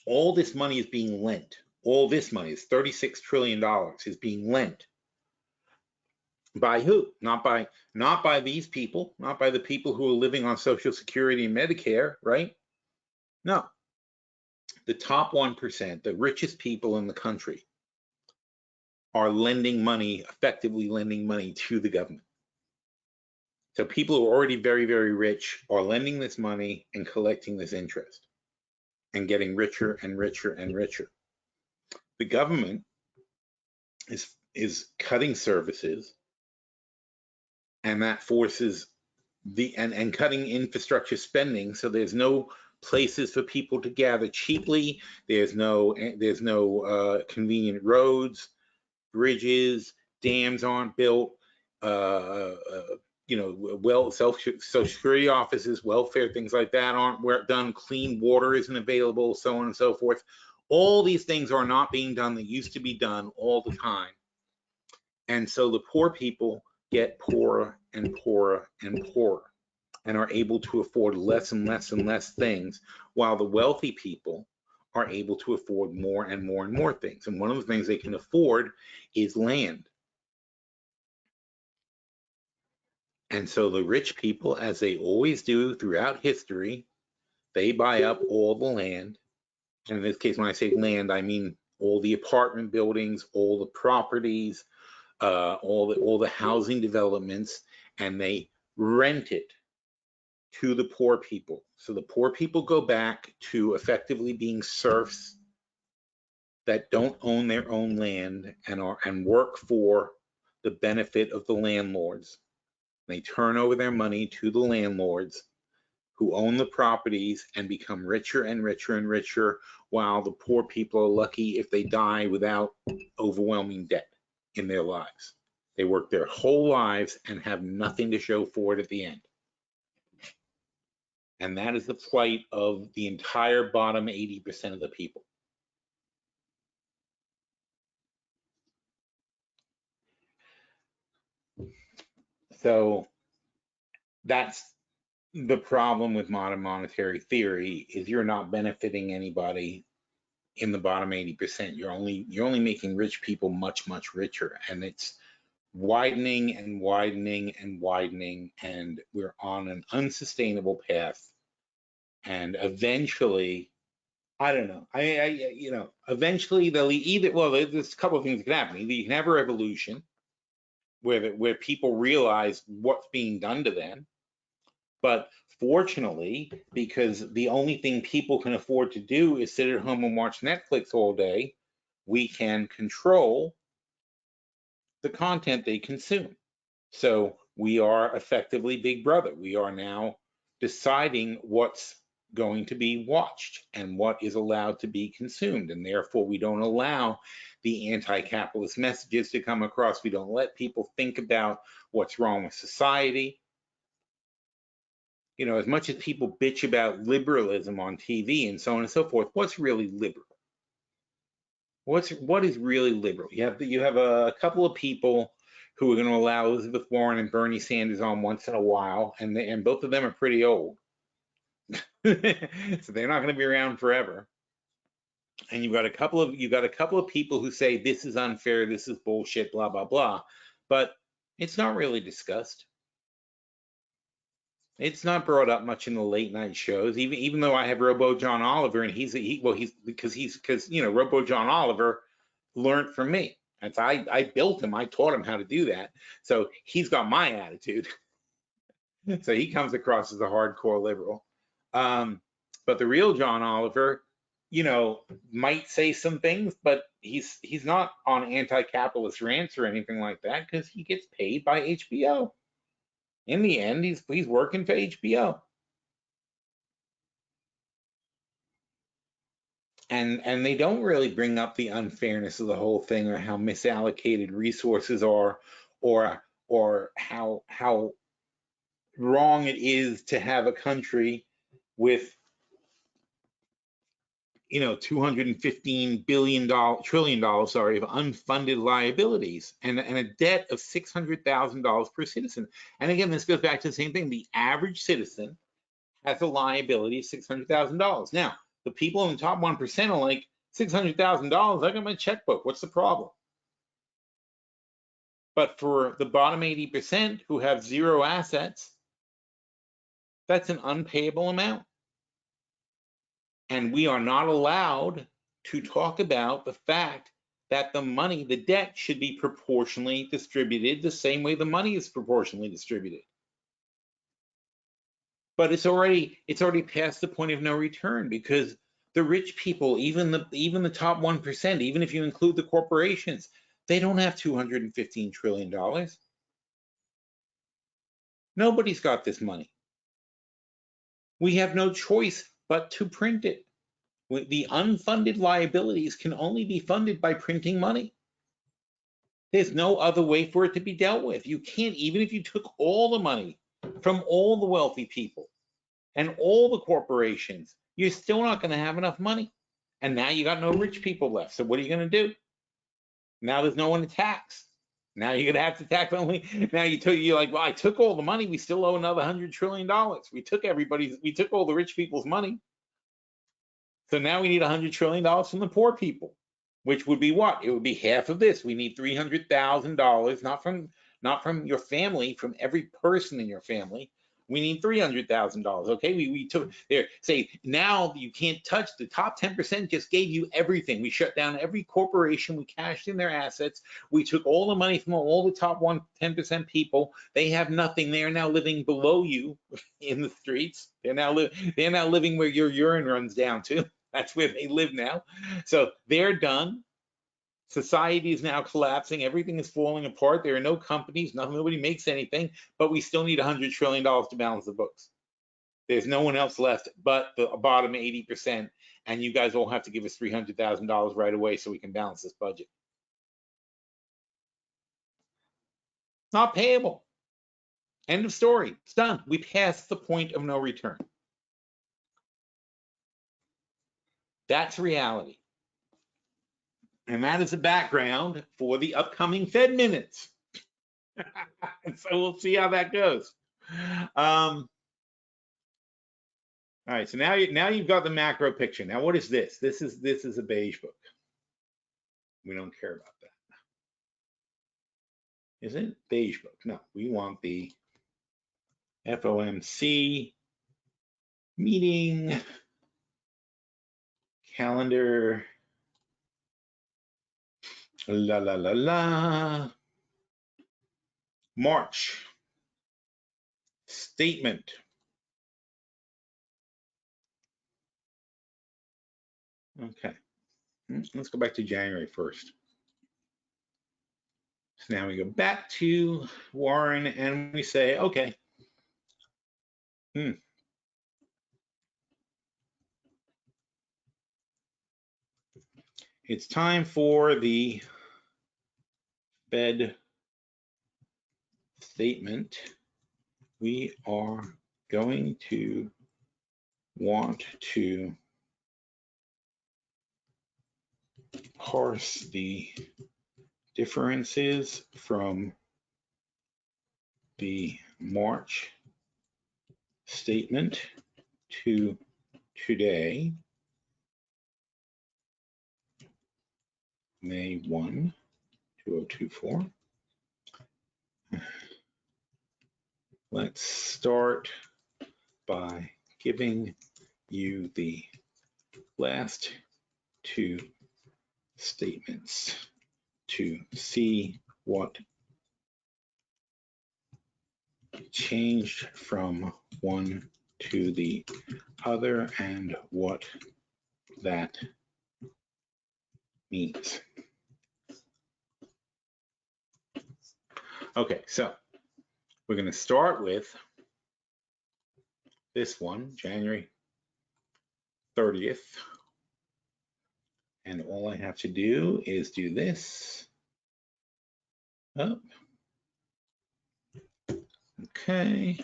all this money is being lent. All this money is $36 trillion is being lent. By who? Not by these people, not by the people who are living on Social Security and Medicare, right? No. The top 1%, the richest people in the country, are lending money, effectively lending money to the government. So people who are already very, very rich are lending this money and collecting this interest and getting richer and richer and richer. The government is cutting services, and that forces and cutting infrastructure spending. So there's no places for people to gather cheaply. There's no convenient roads, bridges, dams aren't built. You know, Social Security offices, welfare, things like that aren't done. Clean water isn't available, so on and so forth. All these things are not being done that used to be done all the time. And so the poor people get poorer and poorer and poorer and are able to afford less and less and less things, while the wealthy people are able to afford more and more and more things. And one of the things they can afford is land. And so the rich people, as they always do throughout history, they buy up all the land. And in this case, when I say land, I mean all the apartment buildings, all the properties, all the housing developments, and they rent it to the poor people. So the poor people go back to effectively being serfs that don't own their own land and work for the benefit of the landlords. They turn over their money to the landlords who own the properties and become richer and richer and richer, while the poor people are lucky if they die without overwhelming debt in their lives. They work their whole lives and have nothing to show for it at the end. And that is the plight of the entire bottom 80% of the people. So that's the problem with modern monetary theory, is you're not benefiting anybody in the bottom 80%. You're only making rich people much, much richer. And it's widening and widening and widening, and we're on an unsustainable path. And eventually, I don't know, eventually they'll either, well, there's a couple of things that can happen. Either you can have a revolution where people realize what's being done to them. But fortunately, because the only thing people can afford to do is sit at home and watch Netflix all day, we can control the content they consume. So we are effectively Big Brother. We are now deciding what's going to be watched and what is allowed to be consumed. And therefore, we don't allow the anti-capitalist messages to come across. We don't let people think about what's wrong with society. You know, as much as people bitch about liberalism on TV and so on and so forth, what's really liberal? What is really liberal? You have a couple of people who are going to allow Elizabeth Warren and Bernie Sanders on once in a while, and both of them are pretty old, so they're not going to be around forever. And you've got a couple of people who say this is unfair, this is bullshit, blah blah blah, but it's not really discussed. It's not brought up much in the late night shows, even though I have Robo John Oliver, and because Robo John Oliver learned from me. And so I built him, I taught him how to do that. So he's got my attitude. So he comes across as a hardcore liberal. But the real John Oliver, might say some things, but he's not on anti-capitalist rants or anything like that, because he gets paid by HBO. In the end, he's working for HBO. And they don't really bring up the unfairness of the whole thing, or how misallocated resources are, or how wrong it is to have a country with $215 trillion of unfunded liabilities and a debt of $600,000 per citizen. And again, this goes back to the same thing. The average citizen has a liability of $600,000. Now, the people in the top 1% are like, $600,000, I got my checkbook, what's the problem? But for the bottom 80% who have zero assets, that's an unpayable amount. And we are not allowed to talk about the fact that the debt should be proportionally distributed the same way the money is proportionally distributed. But it's already past the point of no return, because the rich people, even the top 1%, even if you include the corporations, they don't have $215 trillion. Nobody's got this money. We have no choice but to print it. The unfunded liabilities can only be funded by printing money. There's no other way for it to be dealt with. You can't, even if you took all the money from all the wealthy people and all the corporations, you're still not going to have enough money. And now you got no rich people left. So what are you going to do? Now there's no one to tax. Now you're going to have to tax only. Now you're like, well, I took all the money. We still owe another $100 trillion. We took all the rich people's money. So now we need $100 trillion from the poor people, which would be what? It would be half of this. We need $300,000, not from not from your family, from every person in your family. We need $300,000. Okay, we took there. Say now you can't touch the top 10%. Just gave you everything. We shut down every corporation. We cashed in their assets. We took all the money from all the top 10% people. They have nothing. They are now living below you in the streets. They're now living where your urine runs down to. That's where they live now. So they're done. Society is now collapsing. Everything is falling apart. There are no companies. Nobody makes anything. But we still need $100 trillion to balance the books. There's no one else left but the bottom 80%. And you guys all have to give us $300,000 right away so we can balance this budget. Not payable. End of story. It's done. We passed the point of no return. That's reality. And that is the background for the upcoming Fed minutes. So we'll see how that goes. All right, so now you've got the macro picture. Now what is this? This is a beige book. We don't care about that. Is it beige book? No, we want the FOMC meeting calendar. La la la la. March statement. Okay, let's go back to January 1st. So now we go back to Warren and we say, okay, it's time for the Fed statement. We are going to want to parse the differences from the March statement to today, May 1, 2024. Let's start by giving you the last two statements to see what changed from one to the other and what that means. Okay, so we're going to start with this one, January 30th. And all I have to do is do this. Up. Okay.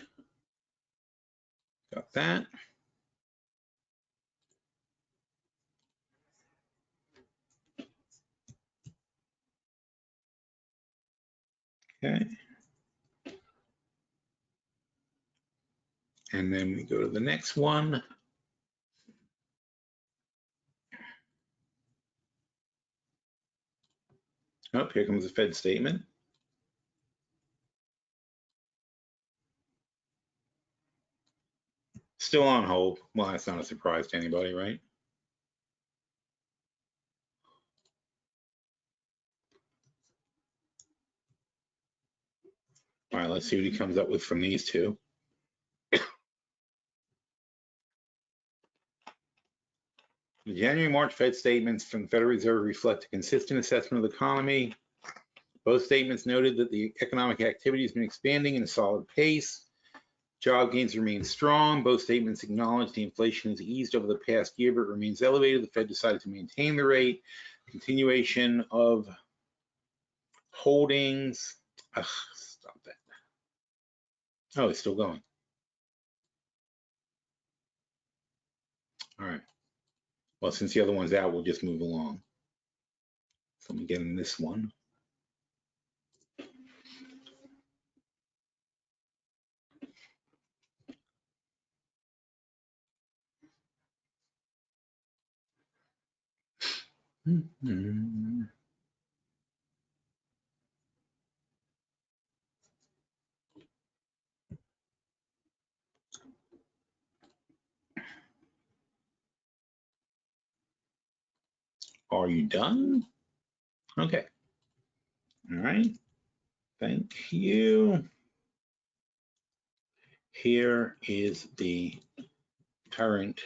Got that. Okay. And then we go to the next one. Oh, here comes the Fed statement. Still on hold. Well, that's not a surprise to anybody, right? All right, let's see what he comes up with from these two. The January-March Fed statements from the Federal Reserve reflect a consistent assessment of the economy. Both statements noted that the economic activity has been expanding at a solid pace. Job gains remain strong. Both statements acknowledge the inflation has eased over the past year, but remains elevated. The Fed decided to maintain the rate. Continuation of holdings. Stop that. Oh, it's still going. All right. Well, since the other one's out, we'll just move along. So let me get in this one. Are you done? Okay. All right. Thank you. Here is the current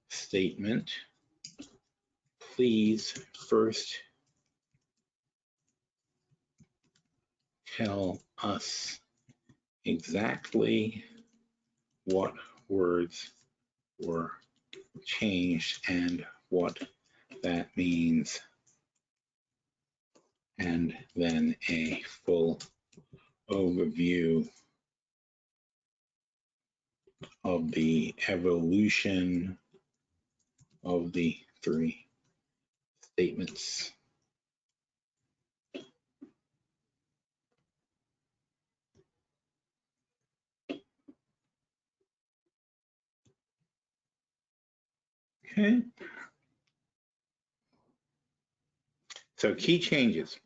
statement. Please first tell us exactly what words were changed and what that means, and then a full overview of the evolution of the three statements. Okay. So key changes.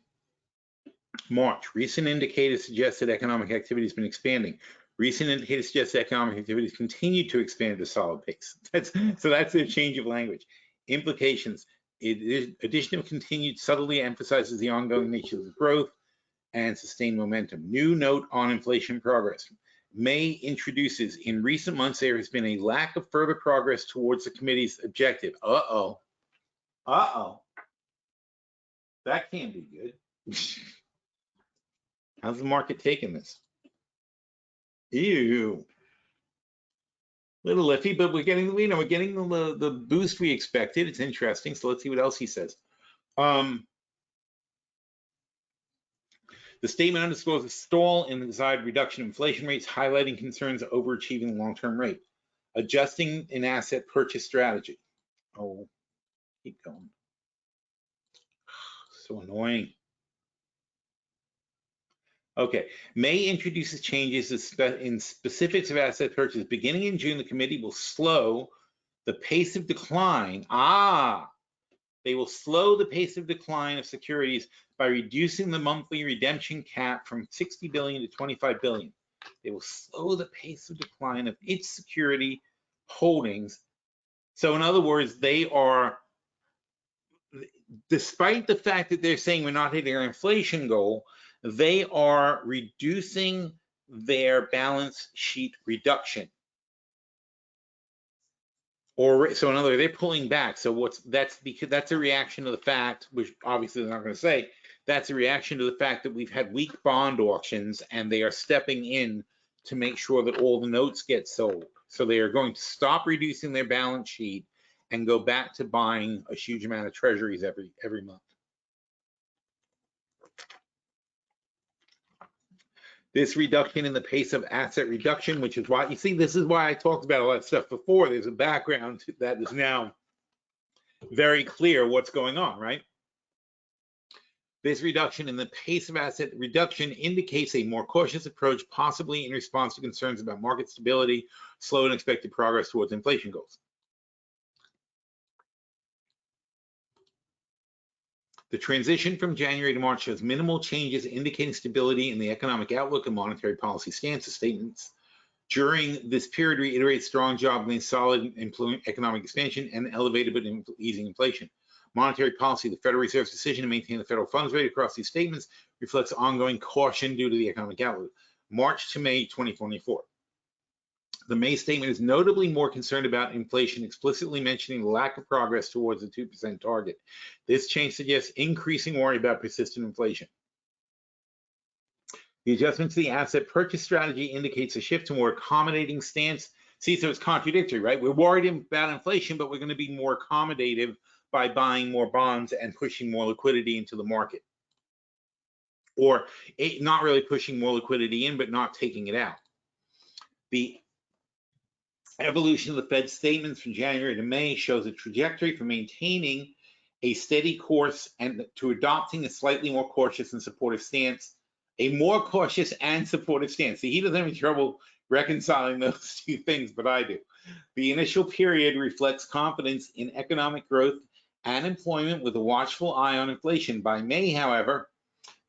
March, recent indicators suggest that economic activity has been expanding. Recent indicators suggest that economic activities continue to expand at a solid pace. So that's their change of language. Implications. Addition of continued subtly emphasizes the ongoing nature of growth and sustained momentum. New note on inflation progress. May introduces, in recent months, there has been a lack of further progress towards the committee's objective. Uh-oh. Uh-oh. That can't be good. How's the market taking this? Ew. Little iffy, but we're getting, we're getting the boost we expected. It's interesting. So let's see what else he says. The statement underscores a stall in the desired reduction of inflation rates, highlighting concerns of overachieving the long-term rate. Adjusting an asset purchase strategy. Oh, keep going. So annoying. Okay, May introduces changes in specifics of asset purchase. Beginning in June, the committee will slow the pace of decline. They will slow the pace of decline of securities by reducing the monthly redemption cap from 60 billion to 25 billion. They will slow the pace of decline of its security holdings. So in other words, they are, despite the fact that they're saying we're not hitting our inflation goal, they are reducing their balance sheet reduction. Or so in other words, they're pulling back. So that's because that's a reaction to the fact, which obviously they're not going to say, that's a reaction to the fact that we've had weak bond auctions and they are stepping in to make sure that all the notes get sold. So they are going to stop reducing their balance sheet and go back to buying a huge amount of treasuries every month. This reduction in the pace of asset reduction, which is why, you see, this is why I talked about all that stuff before. There's a background that is now very clear what's going on, right? This reduction in the pace of asset reduction indicates a more cautious approach, possibly in response to concerns about market stability, slow and expected progress towards inflation goals. The transition from January to March shows minimal changes, indicating stability in the economic outlook and monetary policy stance. The statements during this period reiterate strong job gains, solid economic expansion, and elevated but easing inflation. Monetary policy, the Federal Reserve's decision to maintain the federal funds rate across these statements reflects ongoing caution due to the economic outlook. March to May 2024. The May statement is notably more concerned about inflation, explicitly mentioning the lack of progress towards the 2% target. This change suggests increasing worry about persistent inflation. The adjustment to the asset purchase strategy indicates a shift to more accommodating stance. See, so it's contradictory, right? We're worried about inflation, but we're going to be more accommodative by buying more bonds and pushing more liquidity into the market. Or not really pushing more liquidity in, but not taking it out. The evolution of the Fed statements from January to May shows a trajectory from maintaining a steady course and to adopting a slightly more cautious and supportive stance, a more cautious and supportive stance. See, he doesn't have any trouble reconciling those two things, but I do. The initial period reflects confidence in economic growth and employment with a watchful eye on inflation. By May, however,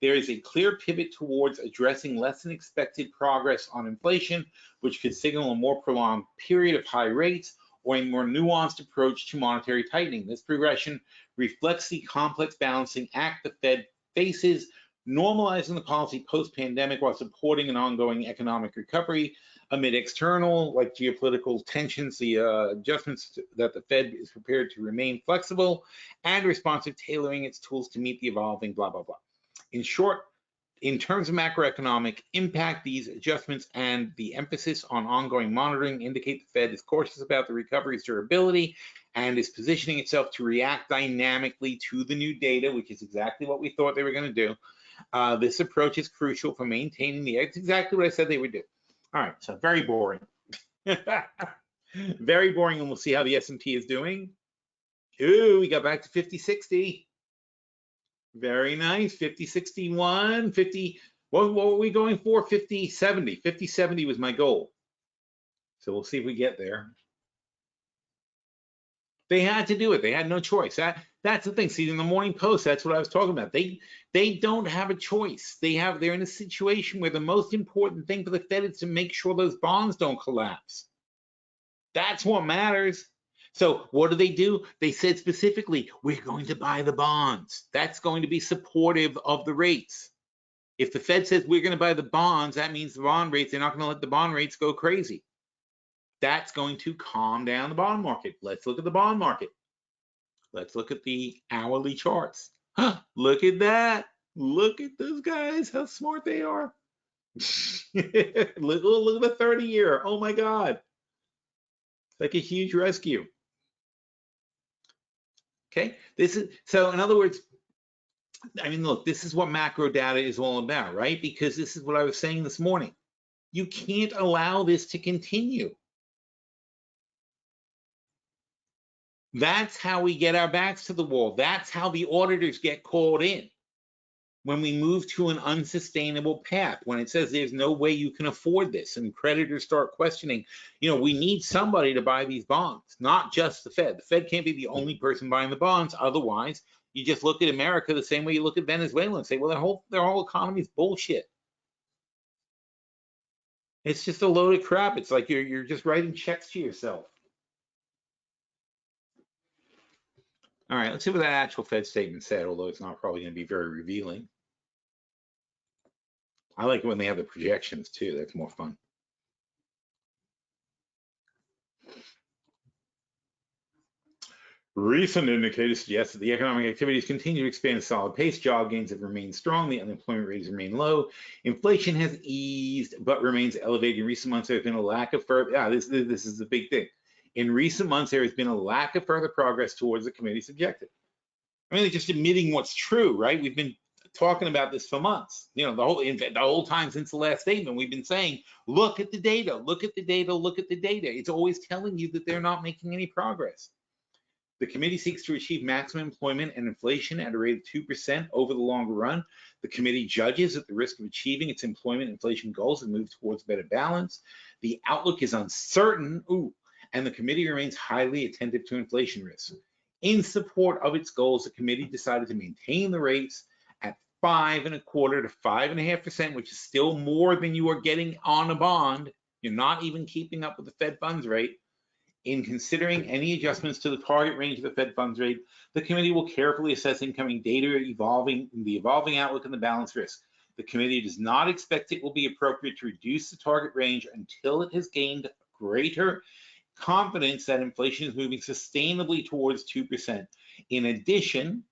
there is a clear pivot towards addressing less than expected progress on inflation, which could signal a more prolonged period of high rates or a more nuanced approach to monetary tightening. This progression reflects the complex balancing act the Fed faces, normalizing the policy post-pandemic while supporting an ongoing economic recovery amid external, like geopolitical tensions, the adjustments that the Fed is prepared to remain flexible and responsive, tailoring its tools to meet the evolving blah, blah, blah. In short, in terms of macroeconomic impact, these adjustments and the emphasis on ongoing monitoring indicate the Fed is cautious about the recovery's durability and is positioning itself to react dynamically to the new data, which is exactly what we thought they were going to do. This approach is crucial for maintaining it's exactly what I said they would do. All right, so very boring. Very boring, and we'll see how the S&P is doing. Ooh, we got back to 50-60. Very nice, 50-61, 50, what were we going for? 50-70. 50-70 was my goal. So we'll see if we get there. They had to do it. They had no choice. That's the thing. See, in the Morning Post, that's what I was talking about. They don't have a choice. They're in a situation where the most important thing for the Fed is to make sure those bonds don't collapse. That's what matters. So what do? They said specifically, we're going to buy the bonds. That's going to be supportive of the rates. If the Fed says we're going to buy the bonds, that means the bond rates, they're not going to let the bond rates go crazy. That's going to calm down the bond market. Let's look at the bond market. Let's look at the hourly charts. Look at that. Look at those guys, how smart they are. look at the 30-year. Oh my God. It's like a huge rescue. Okay, so in other words, I mean, look, this is what macro data is all about, right? Because this is what I was saying this morning. You can't allow this to continue. That's how we get our backs to the wall. That's how the auditors get called in when we move to an unsustainable path, when it says there's no way you can afford this, and creditors start questioning, we need somebody to buy these bonds, not just the Fed. The Fed can't be the only person buying the bonds. Otherwise, you just look at America the same way you look at Venezuela and say, well, their whole economy is bullshit. It's just a load of crap. It's like you're just writing checks to yourself. All right, let's see what that actual Fed statement said, although it's not probably going to be very revealing. I like it when they have the projections too. That's more fun. Recent indicators suggest that the economic activities continue to expand at a solid pace. Job gains have remained strong. The unemployment rate has remained low. Inflation has eased but remains elevated. In recent months, there has been a lack of further. This is the big thing. In recent months, there has been a lack of further progress towards the committee's objective. I mean, they're just admitting what's true, right? We've been talking about this for months. The whole time since the last statement, we've been saying, look at the data, look at the data, look at the data. It's always telling you that they're not making any progress. The committee seeks to achieve maximum employment and inflation at a rate of 2% over the longer run. The committee judges at the risk of achieving its employment inflation goals and move towards better balance. The outlook is uncertain, and the committee remains highly attentive to inflation risks. In support of its goals, the committee decided to maintain the rates at 5.25% to 5.5%, which is still more than you are getting on a bond. You're not even keeping up with the Fed funds rate. In considering any adjustments to the target range of the Fed funds rate, the committee will carefully assess incoming data, the evolving outlook, and the balance risk. The committee does not expect it will be appropriate to reduce the target range until it has gained greater confidence that inflation is moving sustainably towards 2%. In addition,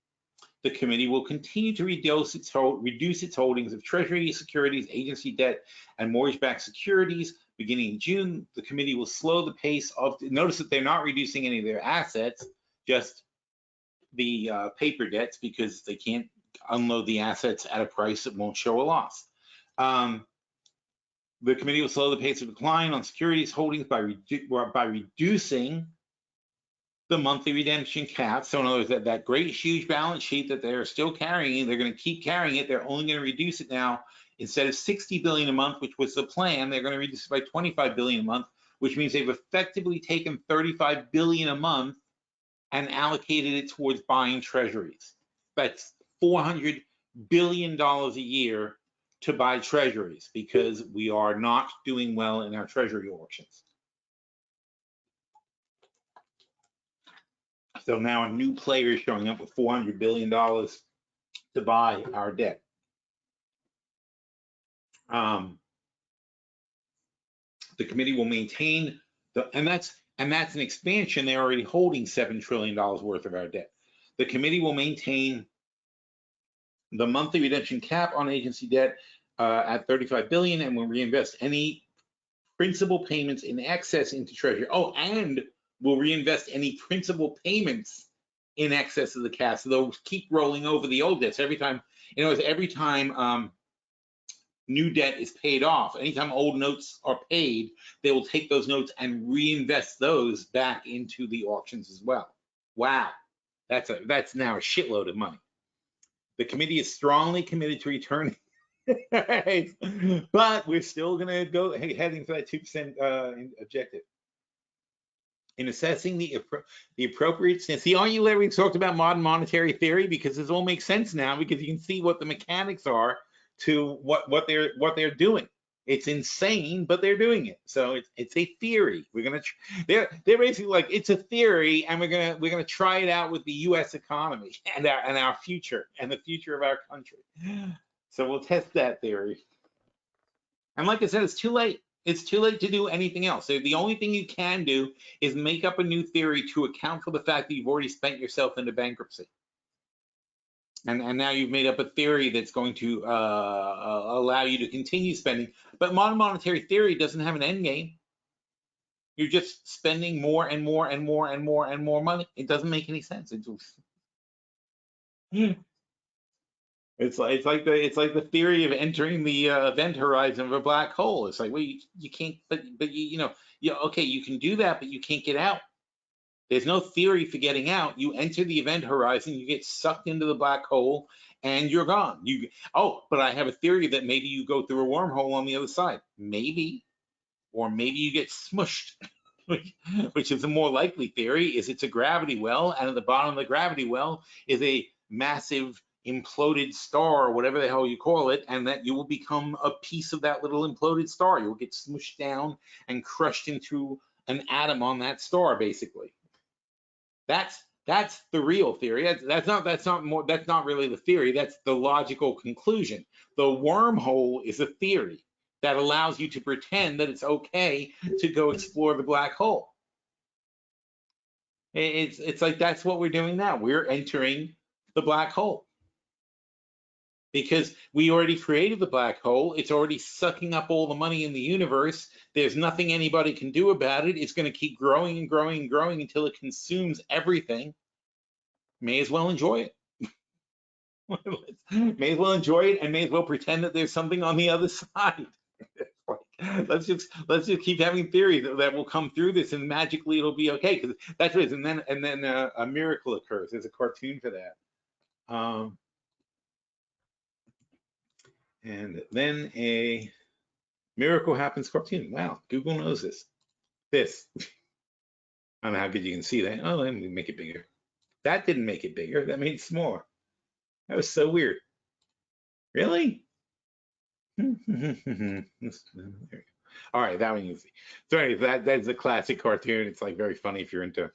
the committee will continue to reduce its holdings of Treasury securities, agency debt, and mortgage-backed securities. Beginning in June, the committee will slow the pace of, notice that they're not reducing any of their assets, just the paper debts, because they can't unload the assets at a price that won't show a loss. The committee will slow the pace of decline on securities holdings by reducing the monthly redemption cap. So in other words, that great huge balance sheet that they're still carrying, they're going to keep carrying it. They're only going to reduce it now. Instead of $60 billion a month, which was the plan, they're going to reduce it by $25 billion a month, which means they've effectively taken $35 billion a month and allocated it towards buying treasuries. That's $400 billion a year to buy treasuries, because we are not doing well in our treasury auctions. So now a new player is showing up with $400 billion to buy our debt. The committee will maintain and that's an expansion. They're already holding $7 trillion worth of our debt. The committee will maintain the monthly redemption cap on agency debt at $35 billion and will reinvest any principal payments in excess into Treasury. Oh, and will reinvest any principal payments in excess of the cap. So they'll keep rolling over the old debts every time. Every time new debt is paid off, anytime old notes are paid, they will take those notes and reinvest those back into the auctions as well. Wow, that's now a shitload of money. The committee is strongly committed to returning, but we're still going to go heading for that 2% objective. In assessing the appropriate stance. See, aren't you glad we talked about modern monetary theory? Because this all makes sense now, because you can see what the mechanics are to what they're doing. It's insane, but they're doing it. So it's a theory. They're basically like, it's a theory, and we're gonna try it out with the U.S. economy and our future and the future of our country. So we'll test that theory. And like I said, it's too late. It's too late to do anything else. So the only thing you can do is make up a new theory to account for the fact that you've already spent yourself into bankruptcy. And now you've made up a theory that's going to allow you to continue spending. But modern monetary theory doesn't have an end game. You're just spending more and more and more and more and more money. It doesn't make any sense. It's like the theory of entering the event horizon of a black hole. It's like, well, you can't, but okay, you can do that, but you can't get out. There's no theory for getting out. You enter the event horizon, you get sucked into the black hole, and you're gone. But I have a theory that maybe you go through a wormhole on the other side. Maybe, or maybe you get smushed, which is a more likely theory. Is it's a gravity well, and at the bottom of the gravity well is a massive imploded star, or whatever the hell you call it, and that you will become a piece of that little imploded star. You will get smushed down and crushed into an atom on that star, basically. That's the real theory. That's not really the theory. That's the logical conclusion. The wormhole is a theory that allows you to pretend that it's okay to go explore the black hole. It's like that's what we're doing now. We're entering the black hole because we already created the black hole. It's already sucking up all the money in the universe. There's nothing anybody can do about it. It's going to keep growing and growing and growing until it consumes everything. May as well enjoy it. May as well enjoy it, and may as well pretend that there's something on the other side. let's just keep having theories that will come through this, and magically it'll be okay, because that's what it is. And then a miracle occurs. There's a cartoon for that. And then a miracle happens cartoon. Wow, Google knows this. I don't know how good you can see that. Oh, let me make it bigger. That didn't make it bigger. That made it smaller. That was so weird. Really? All right, that one you see. So anyway, that's a classic cartoon. It's like very funny if you're into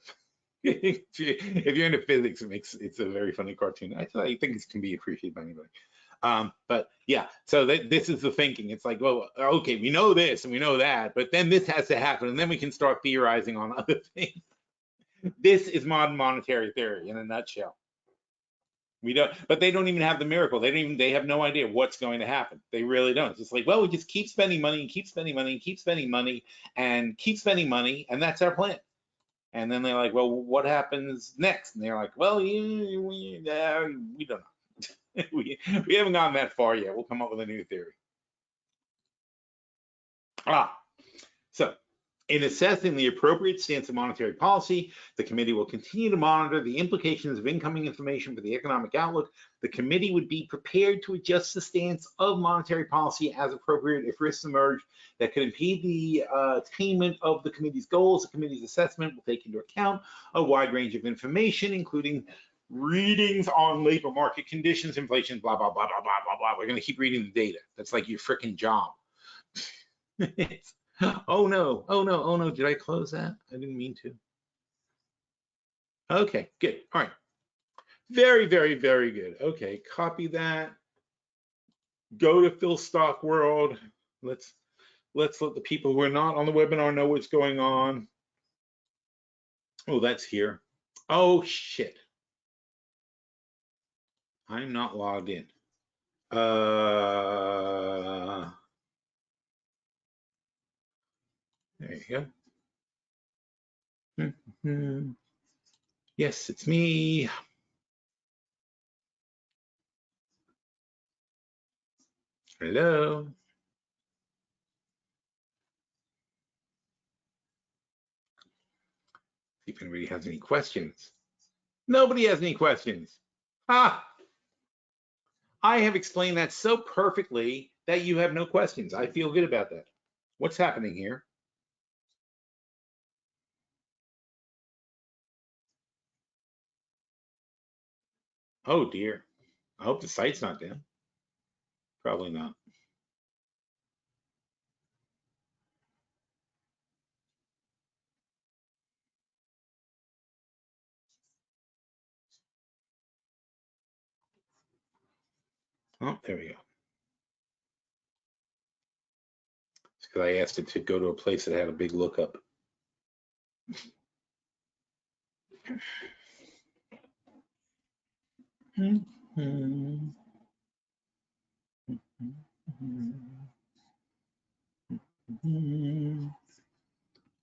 if you're into physics. It's a very funny cartoon. I think it can be appreciated by anybody. But yeah, so this is the thinking. It's like, well, okay, we know this and we know that, but then this has to happen, and then we can start theorizing on other things. This is modern monetary theory in a nutshell. But they don't even have the miracle. They have no idea what's going to happen. They really don't. It's just like, well, we just keep spending money and keep spending money and keep spending money and keep spending money, and that's our plan. And then they're like, well, what happens next? And they're like, well, we don't know. we haven't gone that far yet. We'll come up with a new theory. So in assessing the appropriate stance of monetary policy, the committee will continue to monitor the implications of incoming information for the economic outlook. The committee would be prepared to adjust the stance of monetary policy as appropriate if risks emerge that could impede the attainment of the committee's goals. The committee's assessment will take into account a wide range of information, including readings on labor market conditions, inflation, blah, blah, blah, blah, blah, blah, blah. We're going to keep reading the data. That's like your freaking job. Oh no, did I close that? I didn't mean to. Okay, good. All right. Very, very, very good. Okay, copy that. Go to PhilStockWorld. Let's let the people who are not on the webinar know what's going on. Oh, that's here. Oh shit. I'm not logged in. There you go. Yes, it's me. Hello. See if anybody has any questions. Nobody has any questions. Ah, I have explained that so perfectly that you have no questions. I feel good about that. What's happening here? Oh dear. I hope the site's not down. Probably not. Oh, there we go. It's because I asked it to go to a place that had a big lookup.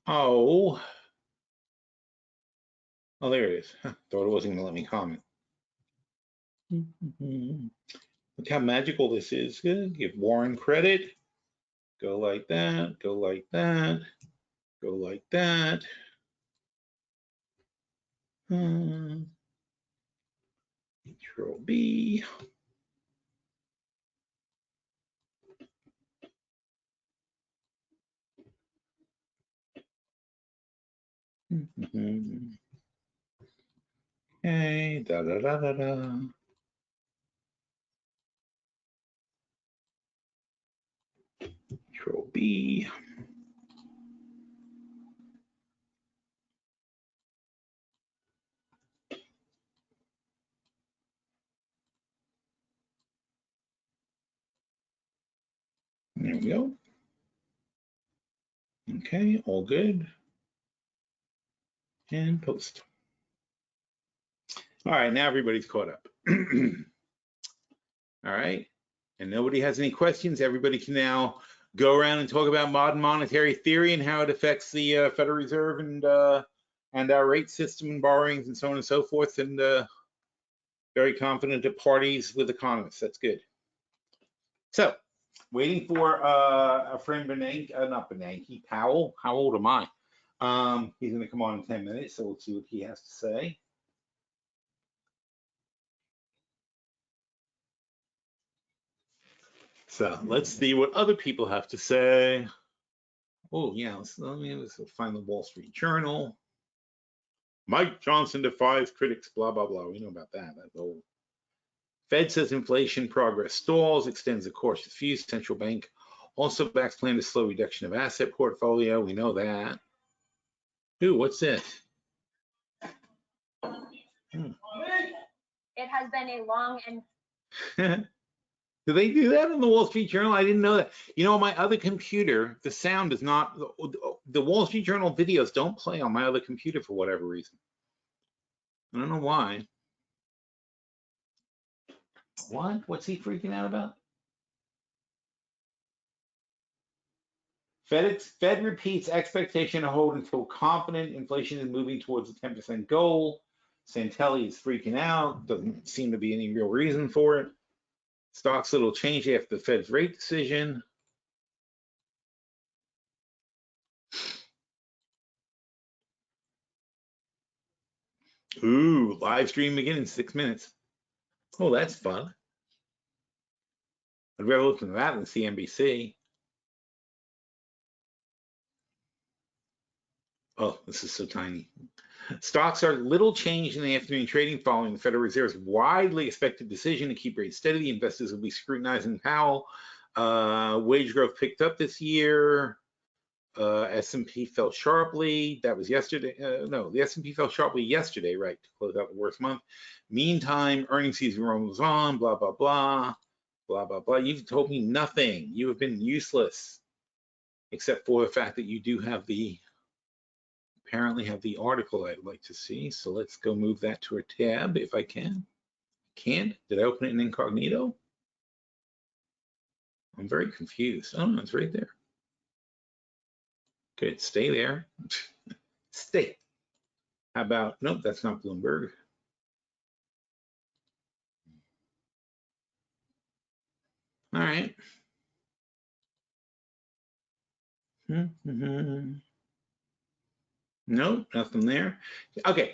Oh. Oh, there it is. Thought it wasn't going to let me comment. Look how magical this is. Give Warren credit. Go like that. Go like that. Go like that. Control B. Okay. Da da da da da. Control B. There we go. Okay, all good. And post. All right, now everybody's caught up. All right, and nobody has any questions. Everybody can now go around and talk about modern monetary theory and how it affects the Federal Reserve and our rate system and borrowings and so on and so forth. And very confident at parties with economists. That's good. So, waiting for our friend not Bernanke, Powell. How old am I? He's going to come on in 10 minutes, so we'll see what he has to say. So let's see what other people have to say. Oh yeah, let's find the Wall Street Journal. Mike Johnson defies critics, blah, blah, blah. We know about that. That's old. Fed says inflation progress stalls, extends a cautious view. Central bank also backs plan to slow reduction of asset portfolio. We know that. Ooh, what's this? It has been a long and Do they do that in the Wall Street Journal? I didn't know that. You know, on my other computer, the sound is not, the Wall Street Journal videos don't play on my other computer for whatever reason. I don't know why. What? What's he freaking out about? Fed repeats expectation to hold until confident inflation is moving towards the 10% goal. Santelli is freaking out. Doesn't seem to be any real reason for it. Stocks little change after the Fed's rate decision. Ooh, live stream begin in 6 minutes. Oh, that's fun. I'd rather listen to that than CNBC. Oh, this is so tiny. Stocks are little changed in the afternoon trading following the Federal Reserve's widely expected decision to keep rates steady. The investors will be scrutinizing Powell. Wage growth picked up this year. S&P fell sharply. That was yesterday. No, the S&P fell sharply yesterday, right, to close out the worst month. Meantime, earnings season rolls on, blah, blah, blah, blah, blah, blah. You've told me nothing. You have been useless, except for the fact that you do have the, apparently have the article I'd like to see. So let's go move that to a tab if I can. Can't? Did I open it in incognito? I'm very confused. Oh, no, it's right there. Good, stay there. Stay. How about, nope, that's not Bloomberg. All right. Nope, nothing there. Okay.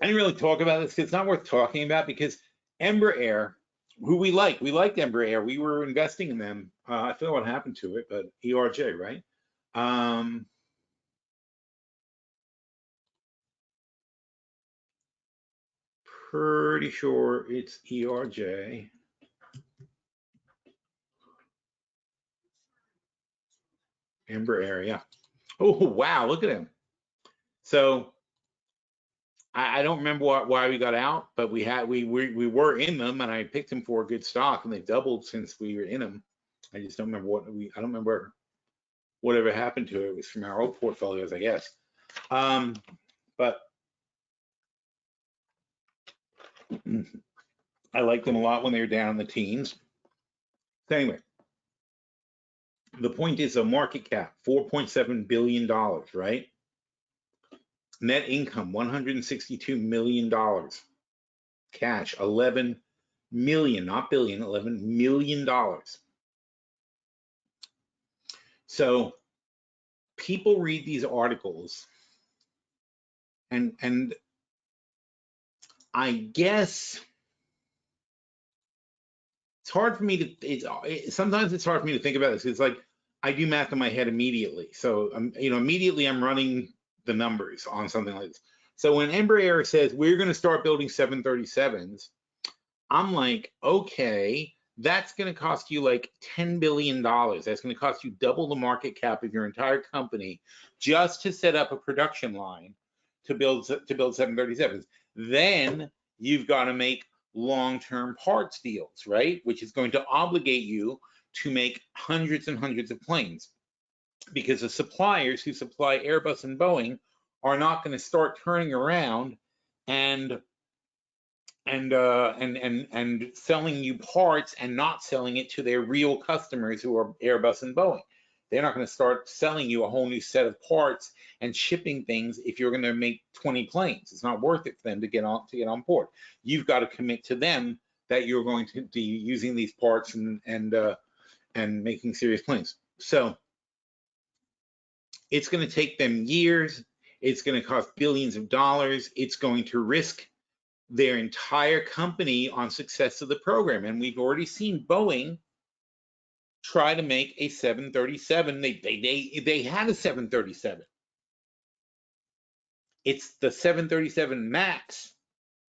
I didn't really talk about this because it's not worth talking about because Ember Air, who we liked Ember Air. We were investing in them. I forget what happened to it, but ERJ, right? Pretty sure it's ERJ. Ember Air, yeah. Oh, wow, look at him. So I don't remember why we got out, but we were in them, and I picked them for a good stock, and they've doubled since we were in them. I just don't remember I don't remember whatever happened to it. It was from our old portfolios, I guess. But I liked them a lot when they were down in the teens. So anyway, the point is a market cap, $4.7 billion, right? Net income, $162 million. Cash, 11 million, not billion, $11 million. So people read these articles and I guess it's hard for me to, sometimes it's hard for me to think about this. It's like I do math in my head immediately. So immediately I'm running the numbers on something like this. So when Ember Air says we're going to start building 737s, I'm like, okay, that's going to cost you like $10 billion. That's going to cost you double the market cap of your entire company just to set up a production line to build 737s. Then you've got to make long-term parts deals, right? Which is going to obligate you to make hundreds and hundreds of planes, because the suppliers who supply Airbus and Boeing are not going to start turning around and selling you parts and not selling it to their real customers who are Airbus and Boeing. They're not going to start selling you a whole new set of parts and shipping things if you're going to make 20 planes. It's not worth it for them to get on board. You've got to commit to them that you're going to be using these parts and making serious planes. So it's going to take them years. It's going to cost billions of dollars. It's going to risk their entire company on success of the program. And we've already seen Boeing try to make a 737. They had a 737. It's the 737 MAX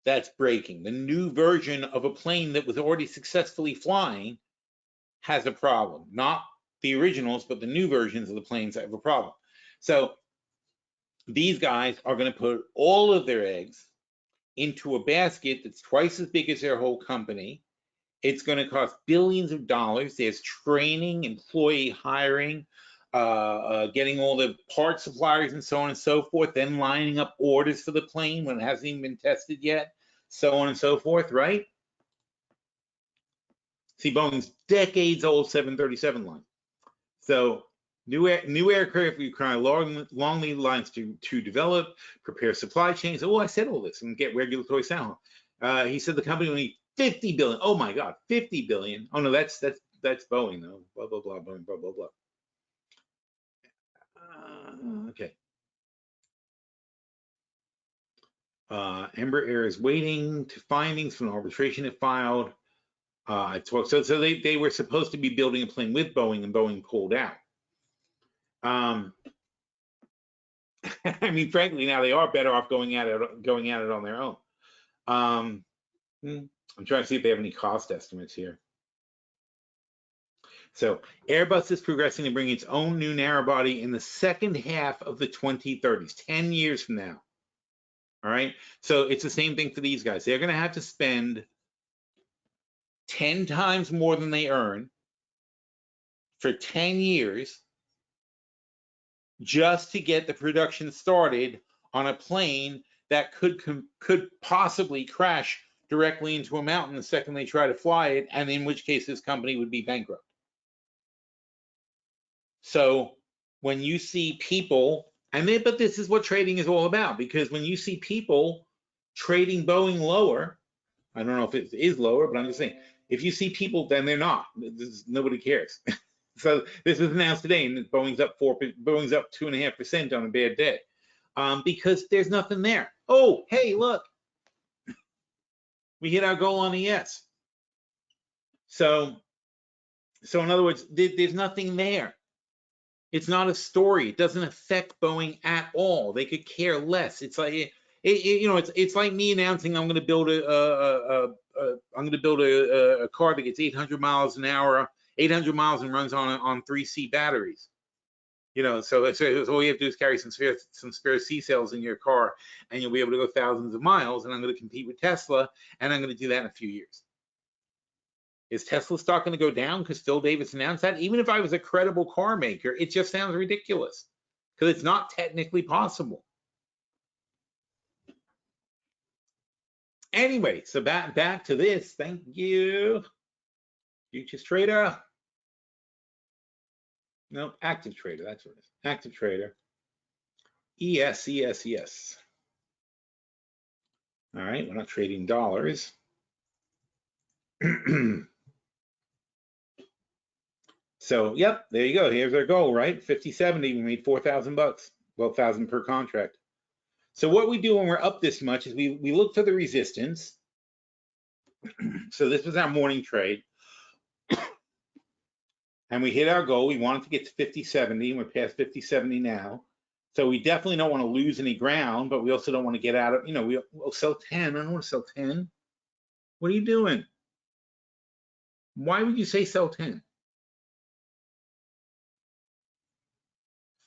that's breaking. The new version of a plane that was already successfully flying has a problem. Not the originals, but the new versions of the planes have a problem. So these guys are going to put all of their eggs into a basket that's twice as big as their whole company. It's going to cost billions of dollars. There's training, employee hiring, getting all the part suppliers and so on and so forth, then lining up orders for the plane when it hasn't even been tested yet, so on and so forth, right? See, Boeing's decades old 737 line. So new aircraft require long lead lines to develop, prepare supply chains. Oh, I said all this and get regulatory sound. He said the company will need 50 billion. Oh my God, 50 billion. Oh no, that's Boeing though. Blah blah blah blah blah blah blah. Okay. Ember Air is waiting to findings from arbitration it filed. I talked. So they were supposed to be building a plane with Boeing, and Boeing pulled out. I mean, frankly, now they are better off going at it on their own. I'm trying to see if they have any cost estimates here. So Airbus is progressing to bring its own new narrow body in the second half of the 2030s, 10 years from now. All right. So it's the same thing for these guys. They're going to have to spend 10 times more than they earn for 10 years just to get the production started on a plane that could possibly crash directly into a mountain the second they try to fly it, and in which case this company would be bankrupt. So when you see people, but this is what trading is all about, because when you see people trading Boeing lower, I don't know if it is lower, but I'm just saying, if you see people, then they're not. Nobody cares. So this was announced today, and Boeing's up 2.5% on a bad day, because there's nothing there. Oh, hey, look, we hit our goal on ES. So in other words, there's nothing there. It's not a story. It doesn't affect Boeing at all. They could care less. It's like it's like me announcing I'm going to build a car that gets 800 miles an hour, 800 miles and runs on 3C batteries. So all you have to do is carry some spare C cells in your car, and you'll be able to go thousands of miles. And I'm going to compete with Tesla, and I'm going to do that in a few years. Is Tesla stock going to go down because Phil Davis announced that? Even if I was a credible car maker, it just sounds ridiculous because it's not technically possible. Anyway, so back to this. Thank you. Futures trader. No, active trader. That's what it is. Active trader. ES. All right, we're not trading dollars. So, yep, there you go. Here's our goal, right? 50.70. We made 4,000 bucks. 12,000 per contract. So what we do when we're up this much is we look for the resistance. So this was our morning trade. And we hit our goal. We wanted to get to 50.70, and we're past 50.70 now. So we definitely don't want to lose any ground, but we also don't want to get out of, we'll sell 10. I don't want to sell 10. What are you doing? Why would you say sell 10?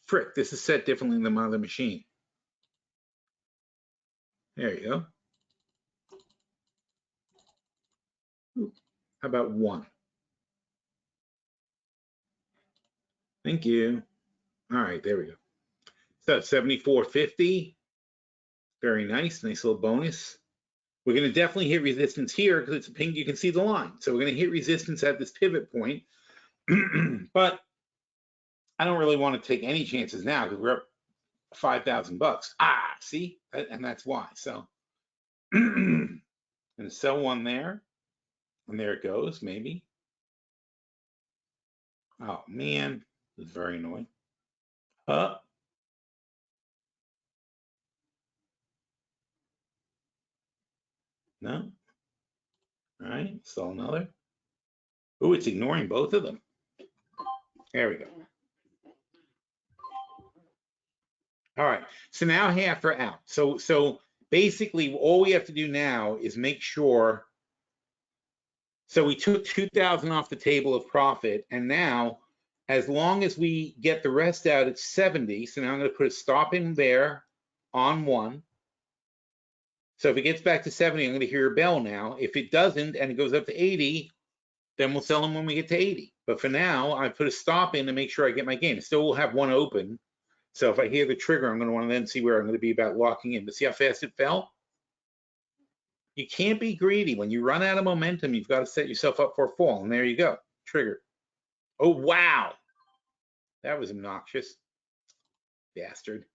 Frick, this is set differently than my other machine. There you go. Ooh, how about 1? Thank you. All right, there we go. So 74.50. Very nice little bonus. We're going to definitely hit resistance here because it's a pink. You can see the line. So we're going to hit resistance at this pivot point. But I don't really want to take any chances now because we're up 5,000 bucks. See? And that's why. So I'm going to sell 1 there. And there it goes, maybe. Oh, man. This is very annoying. No. All right. Sell another. Oh, it's ignoring both of them. There we go. All right, so now half are out. So basically all we have to do now is make sure. So we took 2,000 off the table of profit, and now as long as we get the rest out, it's 70. So now I'm going to put a stop in there on 1. So if it gets back to 70, I'm going to hear a bell now. If it doesn't and it goes up to 80, then we'll sell them when we get to 80. But for now, I put a stop in to make sure I get my gain. I still will have 1 open. So if I hear the trigger, I'm going to want to then see where I'm going to be about locking in. But see how fast it fell? You can't be greedy. When you run out of momentum, you've got to set yourself up for a fall. And there you go. Trigger. Oh, wow. That was obnoxious. Bastard.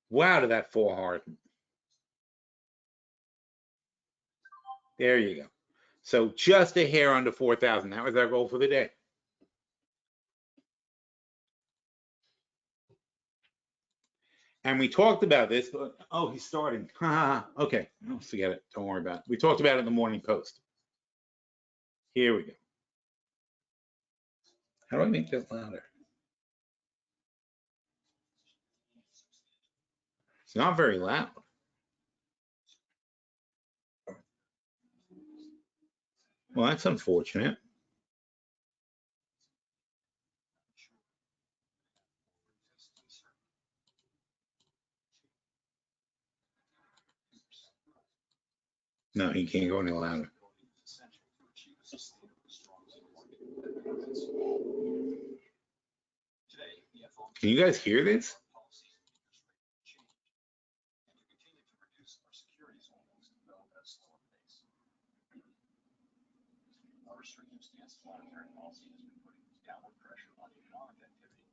Wow, did that fall hard. There you go. So just a hair under 4,000. That was our goal for the day. And we talked about this, but oh, he's starting. Okay, oh, forget it. Don't worry about it. We talked about it in the Morning Post. Here we go. How do I make that louder? It's not very loud. Well, that's unfortunate. No, he can't go any louder. Can you guys hear this? Our restrictive stance to monetary policy has been putting downward pressure on economic activity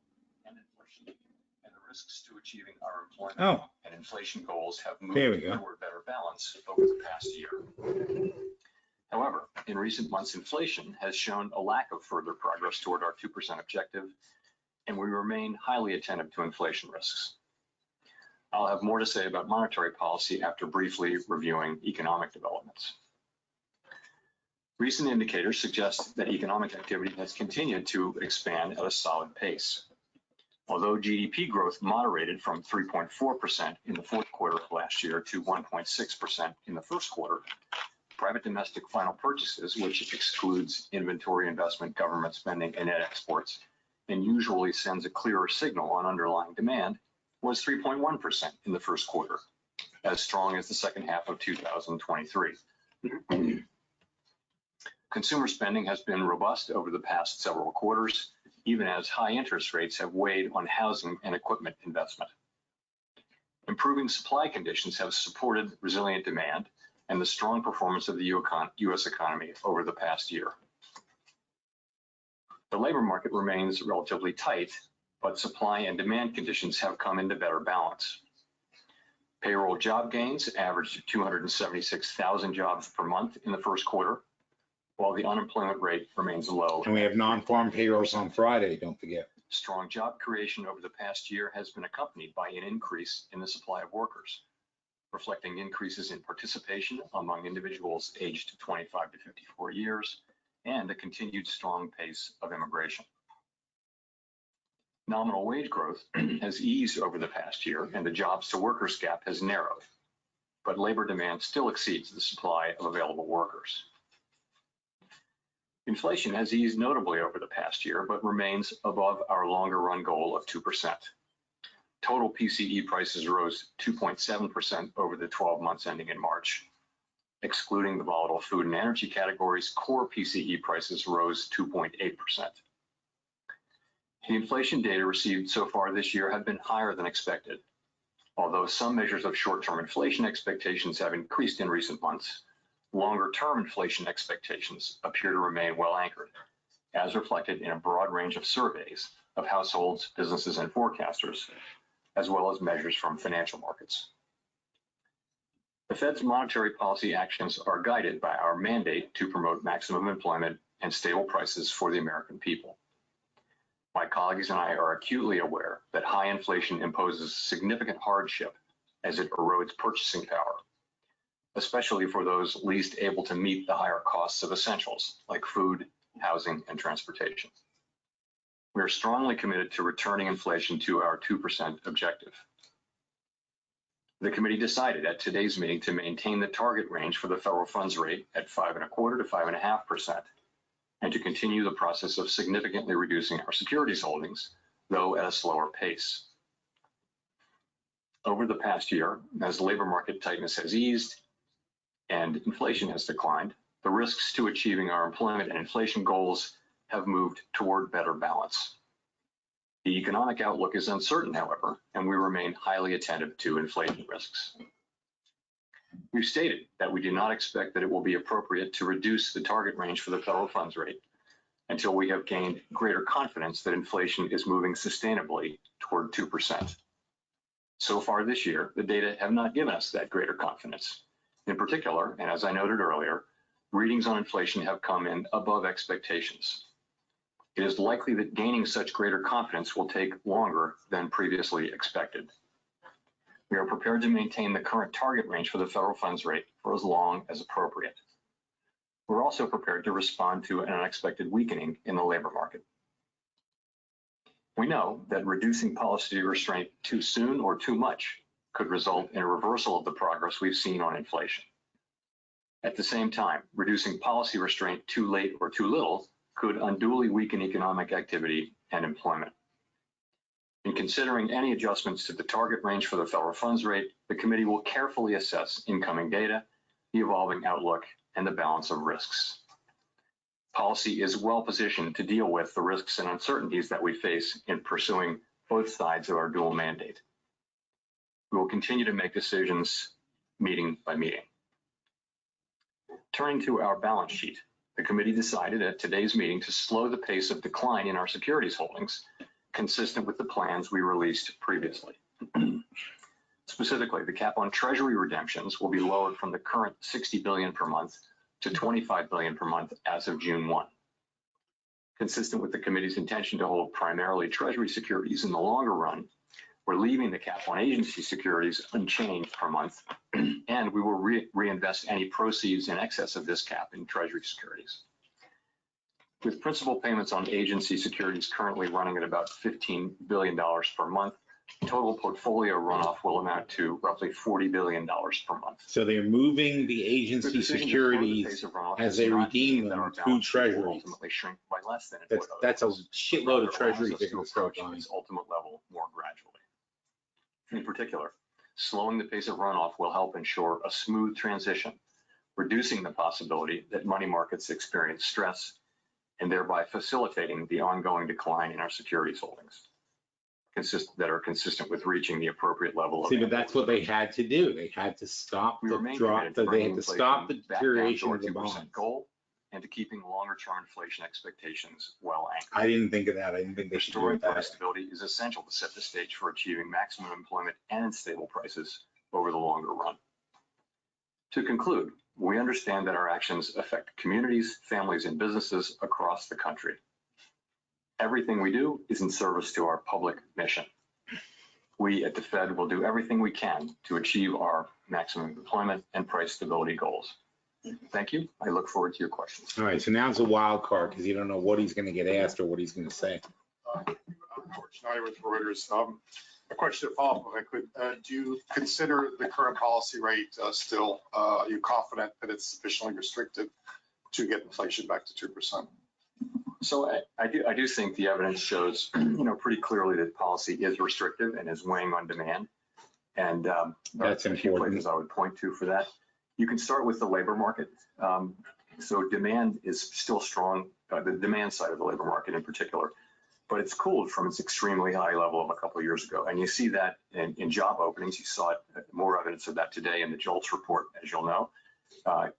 and inflation, and the risks to achieving our employment and inflation goals have moved toward better balance over the past year. However, in recent months, inflation has shown a lack of further progress toward our 2% objective, and we remain highly attentive to inflation risks. I'll have more to say about monetary policy after briefly reviewing economic developments. Recent indicators suggest that economic activity has continued to expand at a solid pace. Although GDP growth moderated from 3.4% in the fourth quarter of last year to 1.6% in the first quarter, private domestic final purchases, which excludes inventory investment, government spending, and net exports, and usually sends a clearer signal on underlying demand, was 3.1% in the first quarter, as strong as the second half of 2023. Consumer spending has been robust over the past several quarters, even as high interest rates have weighed on housing and equipment investment. Improving supply conditions have supported resilient demand and the strong performance of the U.S. economy over the past year. The labor market remains relatively tight, but supply and demand conditions have come into better balance. Payroll job gains averaged 276,000 jobs per month in the first quarter, while the unemployment rate remains low. And we have non-farm payrolls on Friday, don't forget. Strong job creation over the past year has been accompanied by an increase in the supply of workers, reflecting increases in participation among individuals aged 25 to 54 years and a continued strong pace of immigration. Nominal wage growth has eased over the past year and the jobs to workers gap has narrowed, but labor demand still exceeds the supply of available workers. Inflation has eased notably over the past year, but remains above our longer run goal of 2%. Total PCE prices rose 2.7% over the 12 months ending in March. Excluding the volatile food and energy categories, core PCE prices rose 2.8%. The inflation data received so far this year have been higher than expected. Although some measures of short-term inflation expectations have increased in recent months, longer-term inflation expectations appear to remain well anchored, as reflected in a broad range of surveys of households, businesses, and forecasters, as well as measures from financial markets. The Fed's monetary policy actions are guided by our mandate to promote maximum employment and stable prices for the American people. My colleagues and I are acutely aware that high inflation imposes significant hardship as it erodes purchasing power, especially for those least able to meet the higher costs of essentials like food, housing, and transportation. We are strongly committed to returning inflation to our 2% objective. The committee decided at today's meeting to maintain the target range for the federal funds rate at 5.25% to 5.5%, and to continue the process of significantly reducing our securities holdings, though at a slower pace. Over the past year, as labor market tightness has eased and inflation has declined, the risks to achieving our employment and inflation goals have moved toward better balance. The economic outlook is uncertain, however, and we remain highly attentive to inflation risks. We've stated that we do not expect that it will be appropriate to reduce the target range for the federal funds rate until we have gained greater confidence that inflation is moving sustainably toward 2%. So far this year, the data have not given us that greater confidence. In particular, and as I noted earlier, readings on inflation have come in above expectations. It is likely that gaining such greater confidence will take longer than previously expected. We are prepared to maintain the current target range for the federal funds rate for as long as appropriate. We're also prepared to respond to an unexpected weakening in the labor market. We know that reducing policy restraint too soon or too much could result in a reversal of the progress we've seen on inflation. At the same time, reducing policy restraint too late or too little could unduly weaken economic activity and employment. In considering any adjustments to the target range for the federal funds rate, the committee will carefully assess incoming data, the evolving outlook, and the balance of risks. Policy is well positioned to deal with the risks and uncertainties that we face in pursuing both sides of our dual mandate. We will continue to make decisions meeting by meeting. Turning to our balance sheet, the committee decided at today's meeting to slow the pace of decline in our securities holdings, consistent with the plans we released previously. Specifically, the cap on Treasury redemptions will be lowered from the current $60 billion per month to $25 billion per month as of June 1. Consistent with the committee's intention to hold primarily Treasury securities in the longer run, we're leaving the cap on agency securities unchanged per month, and we will reinvest any proceeds in excess of this cap in Treasury securities. With principal payments on agency securities currently running at about $15 billion per month, total portfolio runoff will amount to roughly $40 billion per month. So they're moving the agency securities as they redeem them to treasuries. Ultimately shrink by less than That's a shitload of treasuries they're going to start buying. Its ultimate level more gradually. In particular, slowing the pace of runoff will help ensure a smooth transition, reducing the possibility that money markets experience stress and thereby facilitating the ongoing decline in our securities holdings that are consistent with reaching the appropriate level. See, but that's what they had to do. They had to stop the drop. They had to stop the deterioration of the bonds. Goal and to keeping longer-term inflation expectations well anchored. I didn't think of that. I didn't think they should do Restoring that. price stability is essential to set the stage for achieving maximum employment and stable prices over the longer run. To conclude, we understand that our actions affect communities, families, and businesses across the country. Everything we do is in service to our public mission. We at the Fed will do everything we can to achieve our maximum employment and price stability goals. Thank you. I look forward to your questions. All right, so now it's a wild card because you don't know what he's going to get asked or what he's going to say. George Snyder with Reuters. A question to follow up, if I could. Do you consider the current policy rate still, are you confident that it's sufficiently restrictive to get inflation back to 2%? So I do think the evidence shows, pretty clearly that policy is restrictive and is weighing on demand. And That's a few important. places I would point to for that. You can start with the labor market. So demand is still strong, the demand side of the labor market in particular, but it's cooled from its extremely high level of a couple of years ago. And you see that in job openings. You saw more evidence of that today in the JOLTS report, as you'll know.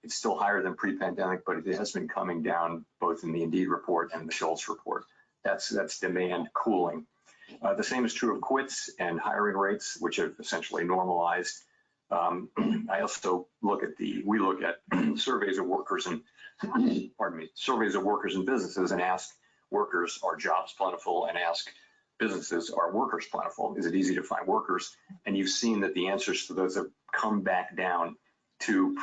It's still higher than pre-pandemic, but it has been coming down both in the Indeed report and the JOLTS report. That's demand cooling. The same is true of quits and hiring rates, which have essentially normalized. I also we look at surveys of workers and, surveys of workers and businesses and ask workers, are jobs plentiful, and ask businesses, are workers plentiful? Is it easy to find workers? And you've seen that the answers to those have come back down to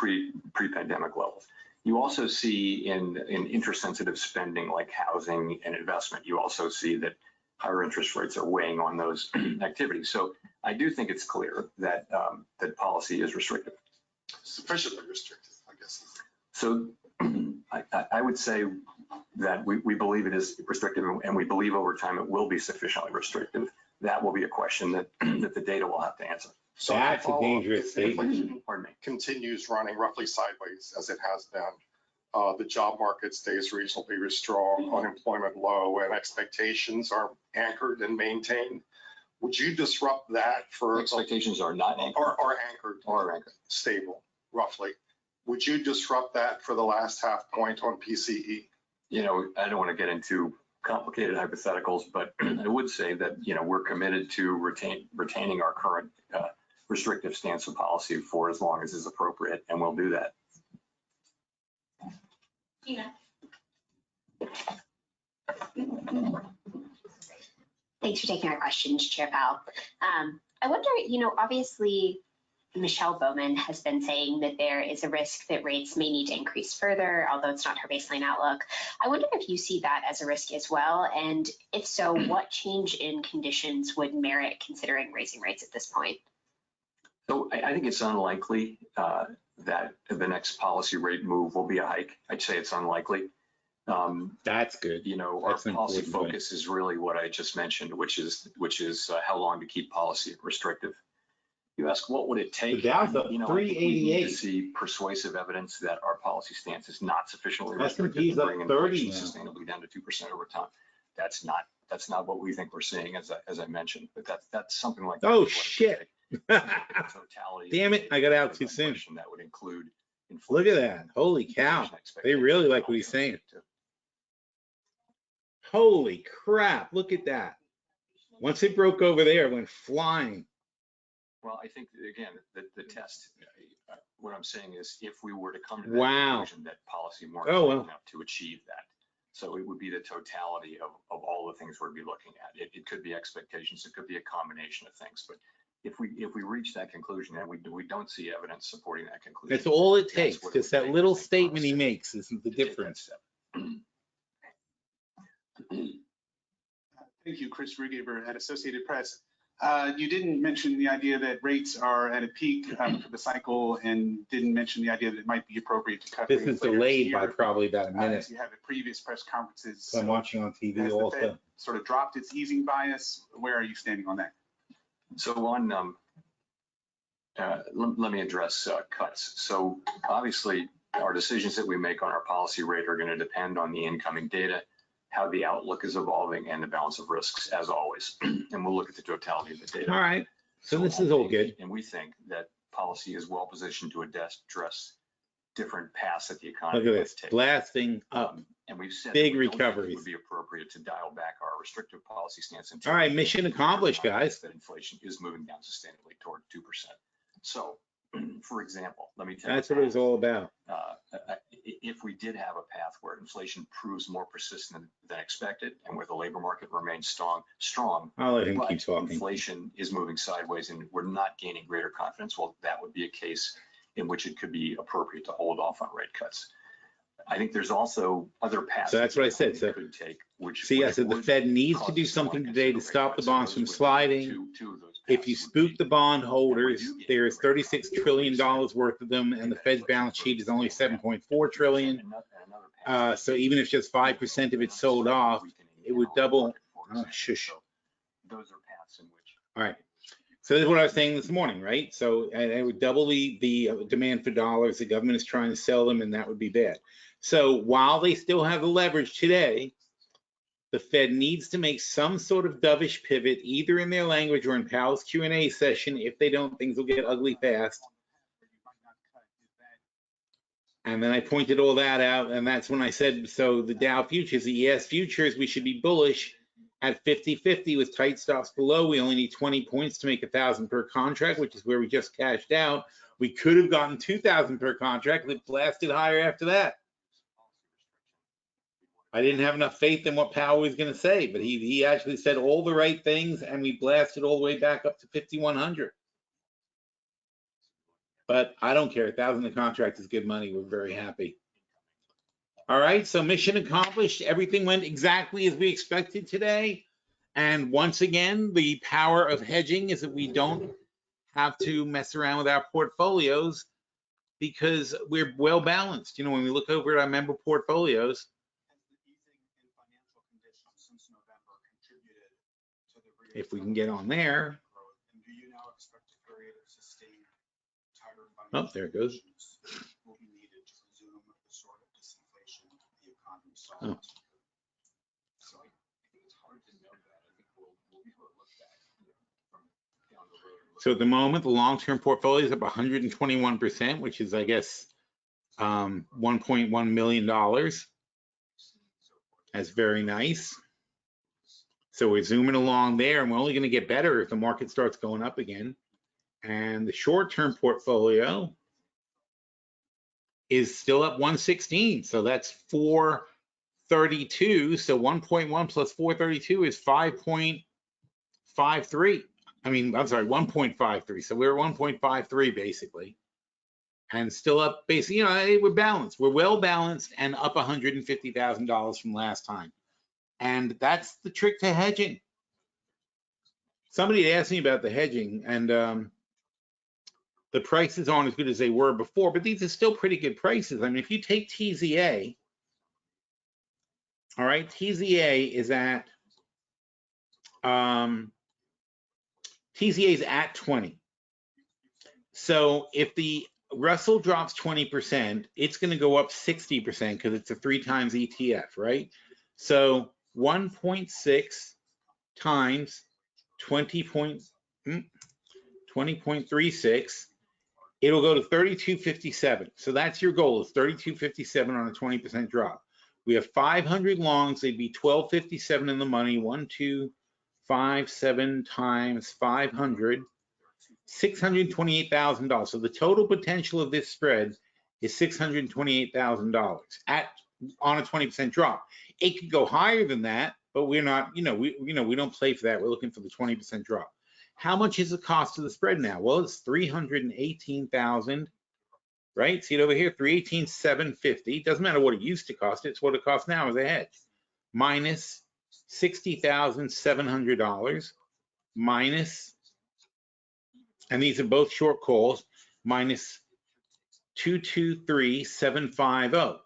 pre-pandemic levels. You also see in interest-sensitive spending like housing and investment, you also see that higher interest rates are weighing on those activities. So I do think it's clear that that policy is restrictive. Sufficiently restrictive, I guess. So I would say that we believe it is restrictive, and we believe over time it will be sufficiently restrictive. That will be a question that the data will have to answer. So That's a dangerous statement. inflation continues running roughly sideways as it has been. The job market stays reasonably strong, unemployment low, and expectations are anchored and maintained. Would you disrupt that for Expectations are not anchored. Are anchored, Are anchored. stable, roughly? Would you disrupt that for the last half point on PCE? I don't want to get into complicated hypotheticals, but I would say that we're committed to retaining our current restrictive stance of policy for as long as is appropriate, and we'll do that. Gina. Thanks for taking our questions, Chair Powell. I wonder, obviously Michelle Bowman has been saying that there is a risk that rates may need to increase further, although it's not her baseline outlook. I wonder if you see that as a risk as well, and if so, what change in conditions would merit considering raising rates at this point? So I think it's unlikely that the next policy rate move will be a hike. I'd say it's unlikely. That's good. You know, That's our an policy important point. focus is really what I just mentioned, which is how long to keep policy restrictive. You ask, what would it take? The Dow's up You know, I think we need to 388. see persuasive evidence that our policy stance is not sufficiently restrictive S&P's to up bring 30 inflation now. sustainably down to 2% over time. That's not what we think we're seeing, as I mentioned, but that's something like that. Oh, is what it would shit. take. Totality of Damn it, the I got out data too soon. inflation That would include Look at inflation, that. Holy cow. inflation They really expectations, like what and he's also saying. too. Holy crap. Look at that. Once it broke over there, it went flying. Well, I think, again, the test, what I'm saying is if we were to come to that Wow. conclusion that policy weren't Oh, well. enough to achieve that. So it would be the totality of all the things we'd be looking at. It could be expectations, it could be a combination of things, but if we reach that conclusion and we don't see evidence supporting that conclusion. That's all it that's takes. what it Just would that take, little I think, for statement us he to- makes is the to take that difference. step. Thank you, Chris Rugaber at Associated Press. You didn't mention the idea that rates are at a peak for the cycle and didn't mention the idea that it might be appropriate to cut This rates is later delayed by year. probably about a minute. As you have at previous press conferences. So I'm watching on TV Has the also. Fed sort of dropped its easing bias? Where are you standing on that? So on, let me address cuts. So obviously, our decisions that we make on our policy rate are going to depend on the incoming data, how the outlook is evolving, and the balance of risks, as always. And we'll look at the totality of the data. All right. So this I is all think, good. And we think that policy is well positioned to address different paths that the economy Look at must this, take. blasting up. And we've said Big that we don't think recoveries. it would be appropriate to dial back our restrictive policy stance. All right, mission accomplished, guys. That inflation is moving down sustainably toward 2%. So, for example, let me tell you. That's what it was all about. If we did have a path where inflation proves more persistent than expected and where the labor market remains strong, I'll let him but keep talking. inflation is moving sideways and we're not gaining greater confidence, well, that would be a case in which it could be appropriate to hold off on rate cuts. I think there's also other paths. So that's what I said. So could take, which see, I said the would Fed needs to cause do us to wanna something today to consider stop rate the cuts, and bonds those from would be sliding. two of those If paths you would spook be the bond that holders, review there is rate $36 cuts, trillion worth of them, and the Fed's balance sheet is only 7.4 trillion. and another path So even if just 5% of it sold off, it would double. Oh, shush. So those are paths in which. All right. So this is what I was saying this morning, right? So and it would double the demand for dollars. The government is trying to sell them, and that would be bad. So while they still have the leverage today, the Fed needs to make some sort of dovish pivot, either in their language or in Powell's Q&A session. If they don't, things will get ugly fast. And then I pointed all that out, and that's when I said, so the Dow futures, the ES futures, we should be bullish at 50-50 with tight stops below. We only need 20 points to make 1,000 per contract, which is where we just cashed out. We could have gotten 2,000 per contract, but it blasted higher after that. I didn't have enough faith in what Powell was going to say, but he actually said all the right things, and we blasted all the way back up to 5,100. But I don't care. 1,000 a contract is good money. We're very happy. All right, so mission accomplished. Everything went exactly as we expected today. And once again, the power of hedging is that we don't have to mess around with our portfolios because we're well balanced. You know, when we look over at our member portfolios, if we can get on there. Oh, there it goes. Oh. So at the moment, the long-term portfolio is up 121%, which is, I guess, $1.1 million. That's very nice. So we're zooming along there, and we're only going to get better if the market starts going up again. And the short-term portfolio is still up 116. So that's 432. So 1.1 plus 432 is 5.53. I mean, I'm sorry, 1.53. So we're 1.53 basically. And still up basically, you know, we're balanced. We're well balanced and up $150,000 from last time. And that's the trick to hedging. Somebody asked me about the hedging, and The prices aren't as good as they were before, but these are still pretty good prices. I mean, if you take TZA, all right, TZA is at TZA is at 20. So if the Russell drops 20%, it's going to go up 60% because it's a 3 times ETF, right? So 1.6 times 20.36, it'll go to 32.57. So that's your goal, is 32.57 on a 20% drop. We have 500 longs, they'd be 12.57 in the money. 1, 2, 5, 7 times 500, $628,000. So the total potential of this spread is $628,000 on a 20% drop. It could go higher than that, but we're not, we don't play for that. We're looking for the 20% drop. How much is the cost of the spread now? Well, it's $318,000, right? See it over here, $318,750. Doesn't matter what it used to cost. It's what it costs now as a hedge. Minus $60,700 minus, and these are both short calls, minus 223,750.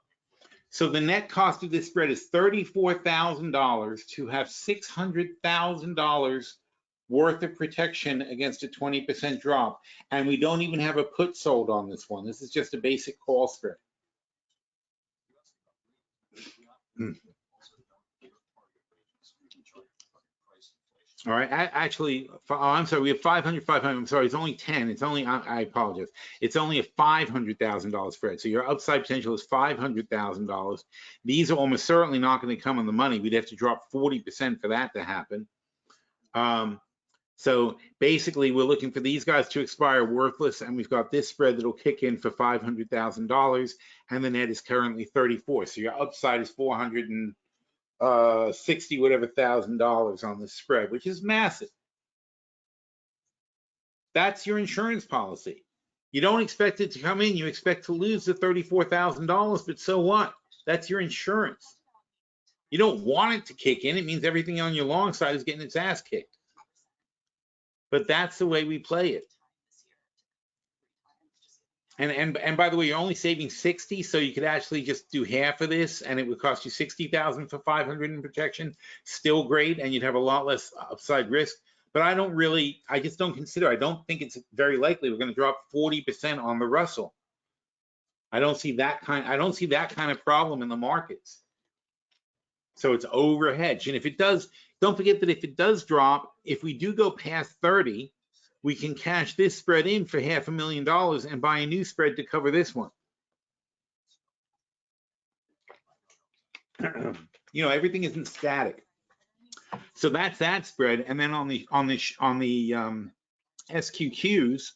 So the net cost of this spread is $34,000 to have $600,000 worth of protection against a 20% drop. And we don't even have a put sold on this one. This is just a basic call spread. All right, actually, I'm sorry, we have 500, I'm sorry, it's only 10. It's only, I apologize. It's only a $500,000 spread. So your upside potential is $500,000. These are almost certainly not going to come on the money. We'd have to drop 40% for that to happen. So basically, we're looking for these guys to expire worthless, and we've got this spread that'll kick in for $500,000, and the net is currently 34. So your upside is 460 whatever $1,000 on the spread, which is massive. That's your insurance policy. You don't expect it to come in. You expect to lose the $34,000, but so what? That's your insurance. You don't want it to kick in. It means everything on your long side is getting its ass kicked. But that's the way we play it. And by the way, you're only saving 60, so you could actually just do half of this, and it would cost you 60,000 for 500 in protection. Still great, and you'd have a lot less upside risk. But I just don't consider. I don't think it's very likely we're going to drop 40% on the Russell. I don't see that kind of problem in the markets. So it's overhedged, and if it does, don't forget that if it does drop, if we do go past 30. We can cash this spread in for $500,000 and buy a new spread to cover this one. Everything isn't static. So that's that spread. And then on the SQQs,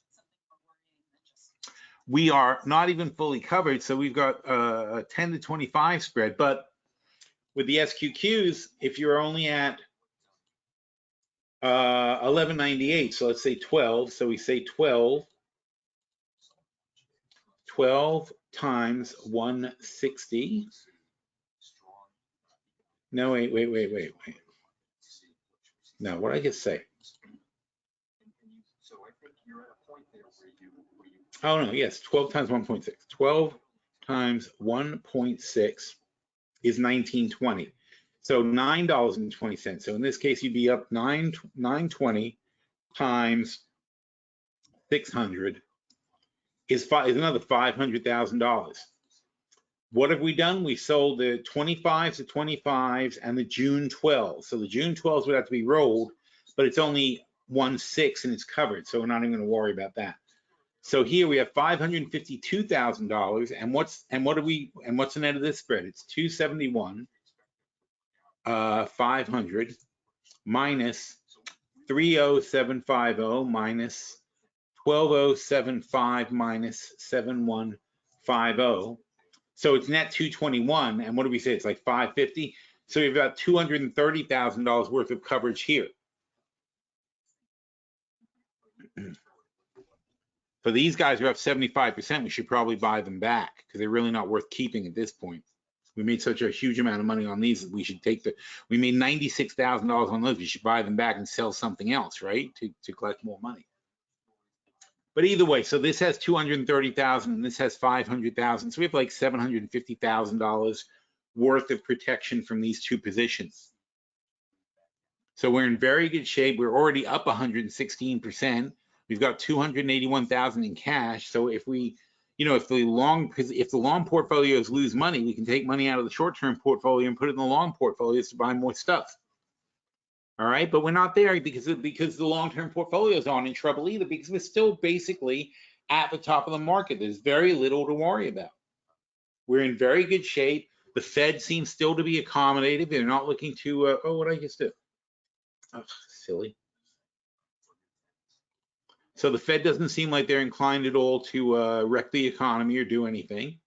we are not even fully covered. So we've got a 10 to 25 spread. But with the SQQs, if you're only at 1198, so let's say 12, so we say 12 times 160. No, wait. No, what did I just say? Oh no, yes, 12 times 1.6. 12 times 1.6 is 1920. So $9.20. So in this case, you'd be up 920 times 600 is another $500,000. What have we done? We sold the 25s, the 25s, and the June 12s. So the June 12s would have to be rolled, but it's only 1/6 and it's covered. So we're not even going to worry about that. So here we have $552,000. And what's the net of this spread? It's 271. 500 minus 30750 minus 12075 minus 7150. So it's net 221. And what do we say? It's like 550. So we've got $230,000 worth of coverage here. For these guys who are up 75%, we should probably buy them back because they're really not worth keeping at this point. We made such a huge amount of money on these that we should we made $96,000 on those. We should buy them back and sell something else, right? To collect more money. But either way, so this has 230,000 and this has 500,000. So we have like $750,000 worth of protection from these two positions. So we're in very good shape. We're already up 116%. We've got 281,000 in cash. So if we, if the long portfolios lose money, we can take money out of the short-term portfolio and put it in the long portfolios to buy more stuff. All right, but we're not there because the long-term portfolios aren't in trouble either, because we're still basically at the top of the market. There's very little to worry about. We're in very good shape. The Fed seems still to be accommodative. They're not looking to, oh, what did I just do? Oh, silly. So the Fed doesn't seem like they're inclined at all to wreck the economy or do anything.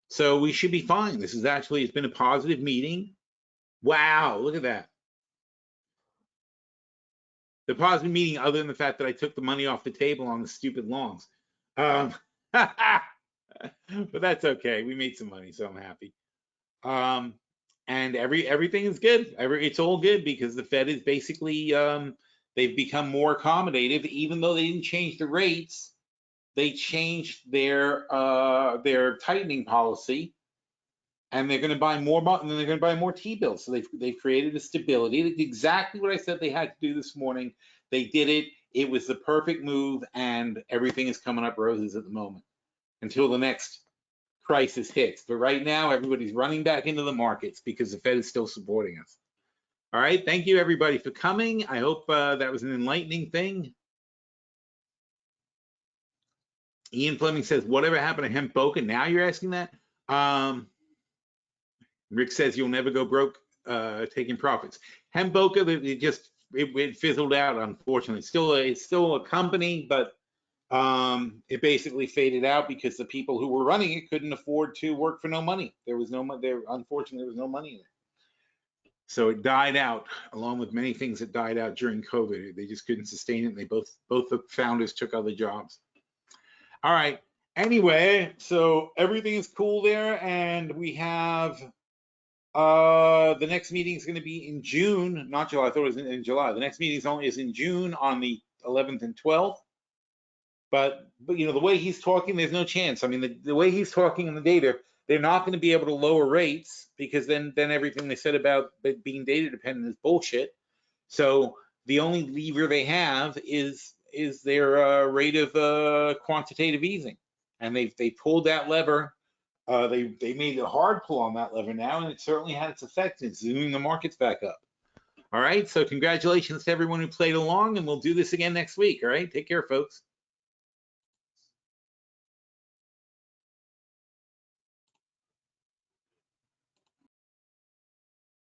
So we should be fine. This is actually, it's been a positive meeting. Wow, look at that. The positive meeting, other than the fact that I took the money off the table on the stupid longs. But that's okay. We made some money, so I'm happy. And everything is good. It's all good because the Fed is basically, they've become more accommodative, even though they didn't change the rates. They changed their tightening policy, and they're going to buy more, and they're going to buy more T-bills. So they've created a stability. Exactly what I said they had to do this morning. They did it. It was the perfect move, and everything is coming up roses at the moment until the next crisis hits. But right now, everybody's running back into the markets because the Fed is still supporting us. All right. Thank you, everybody, for coming. I hope that was an enlightening thing. Ian Fleming says, whatever happened to hemp boca? Now you're asking that? Rick says you'll never go broke taking profits. Hemp boca, it fizzled out, unfortunately. It's still a company, but it basically faded out because the people who were running it couldn't afford to work for no money. There was no money. Unfortunately, there was no money in it. So it died out, along with many things that died out during COVID. They just couldn't sustain it. And they both the founders took other jobs. All right. Anyway, so everything is cool there, and we have the next meeting is going to be in June, not July. I thought it was in July. The next meeting is in June on the 11th and 12th. But the way he's talking, there's no chance. I mean, the way he's talking in the data, they're not going to be able to lower rates because then everything they said about being data dependent is bullshit. So the only lever they have is their rate of quantitative easing, and they pulled that lever. They made a hard pull on that lever now, and it certainly had its effect. It's zooming the markets back up. All right, so congratulations to everyone who played along, and we'll do this again next week. All right, take care, folks.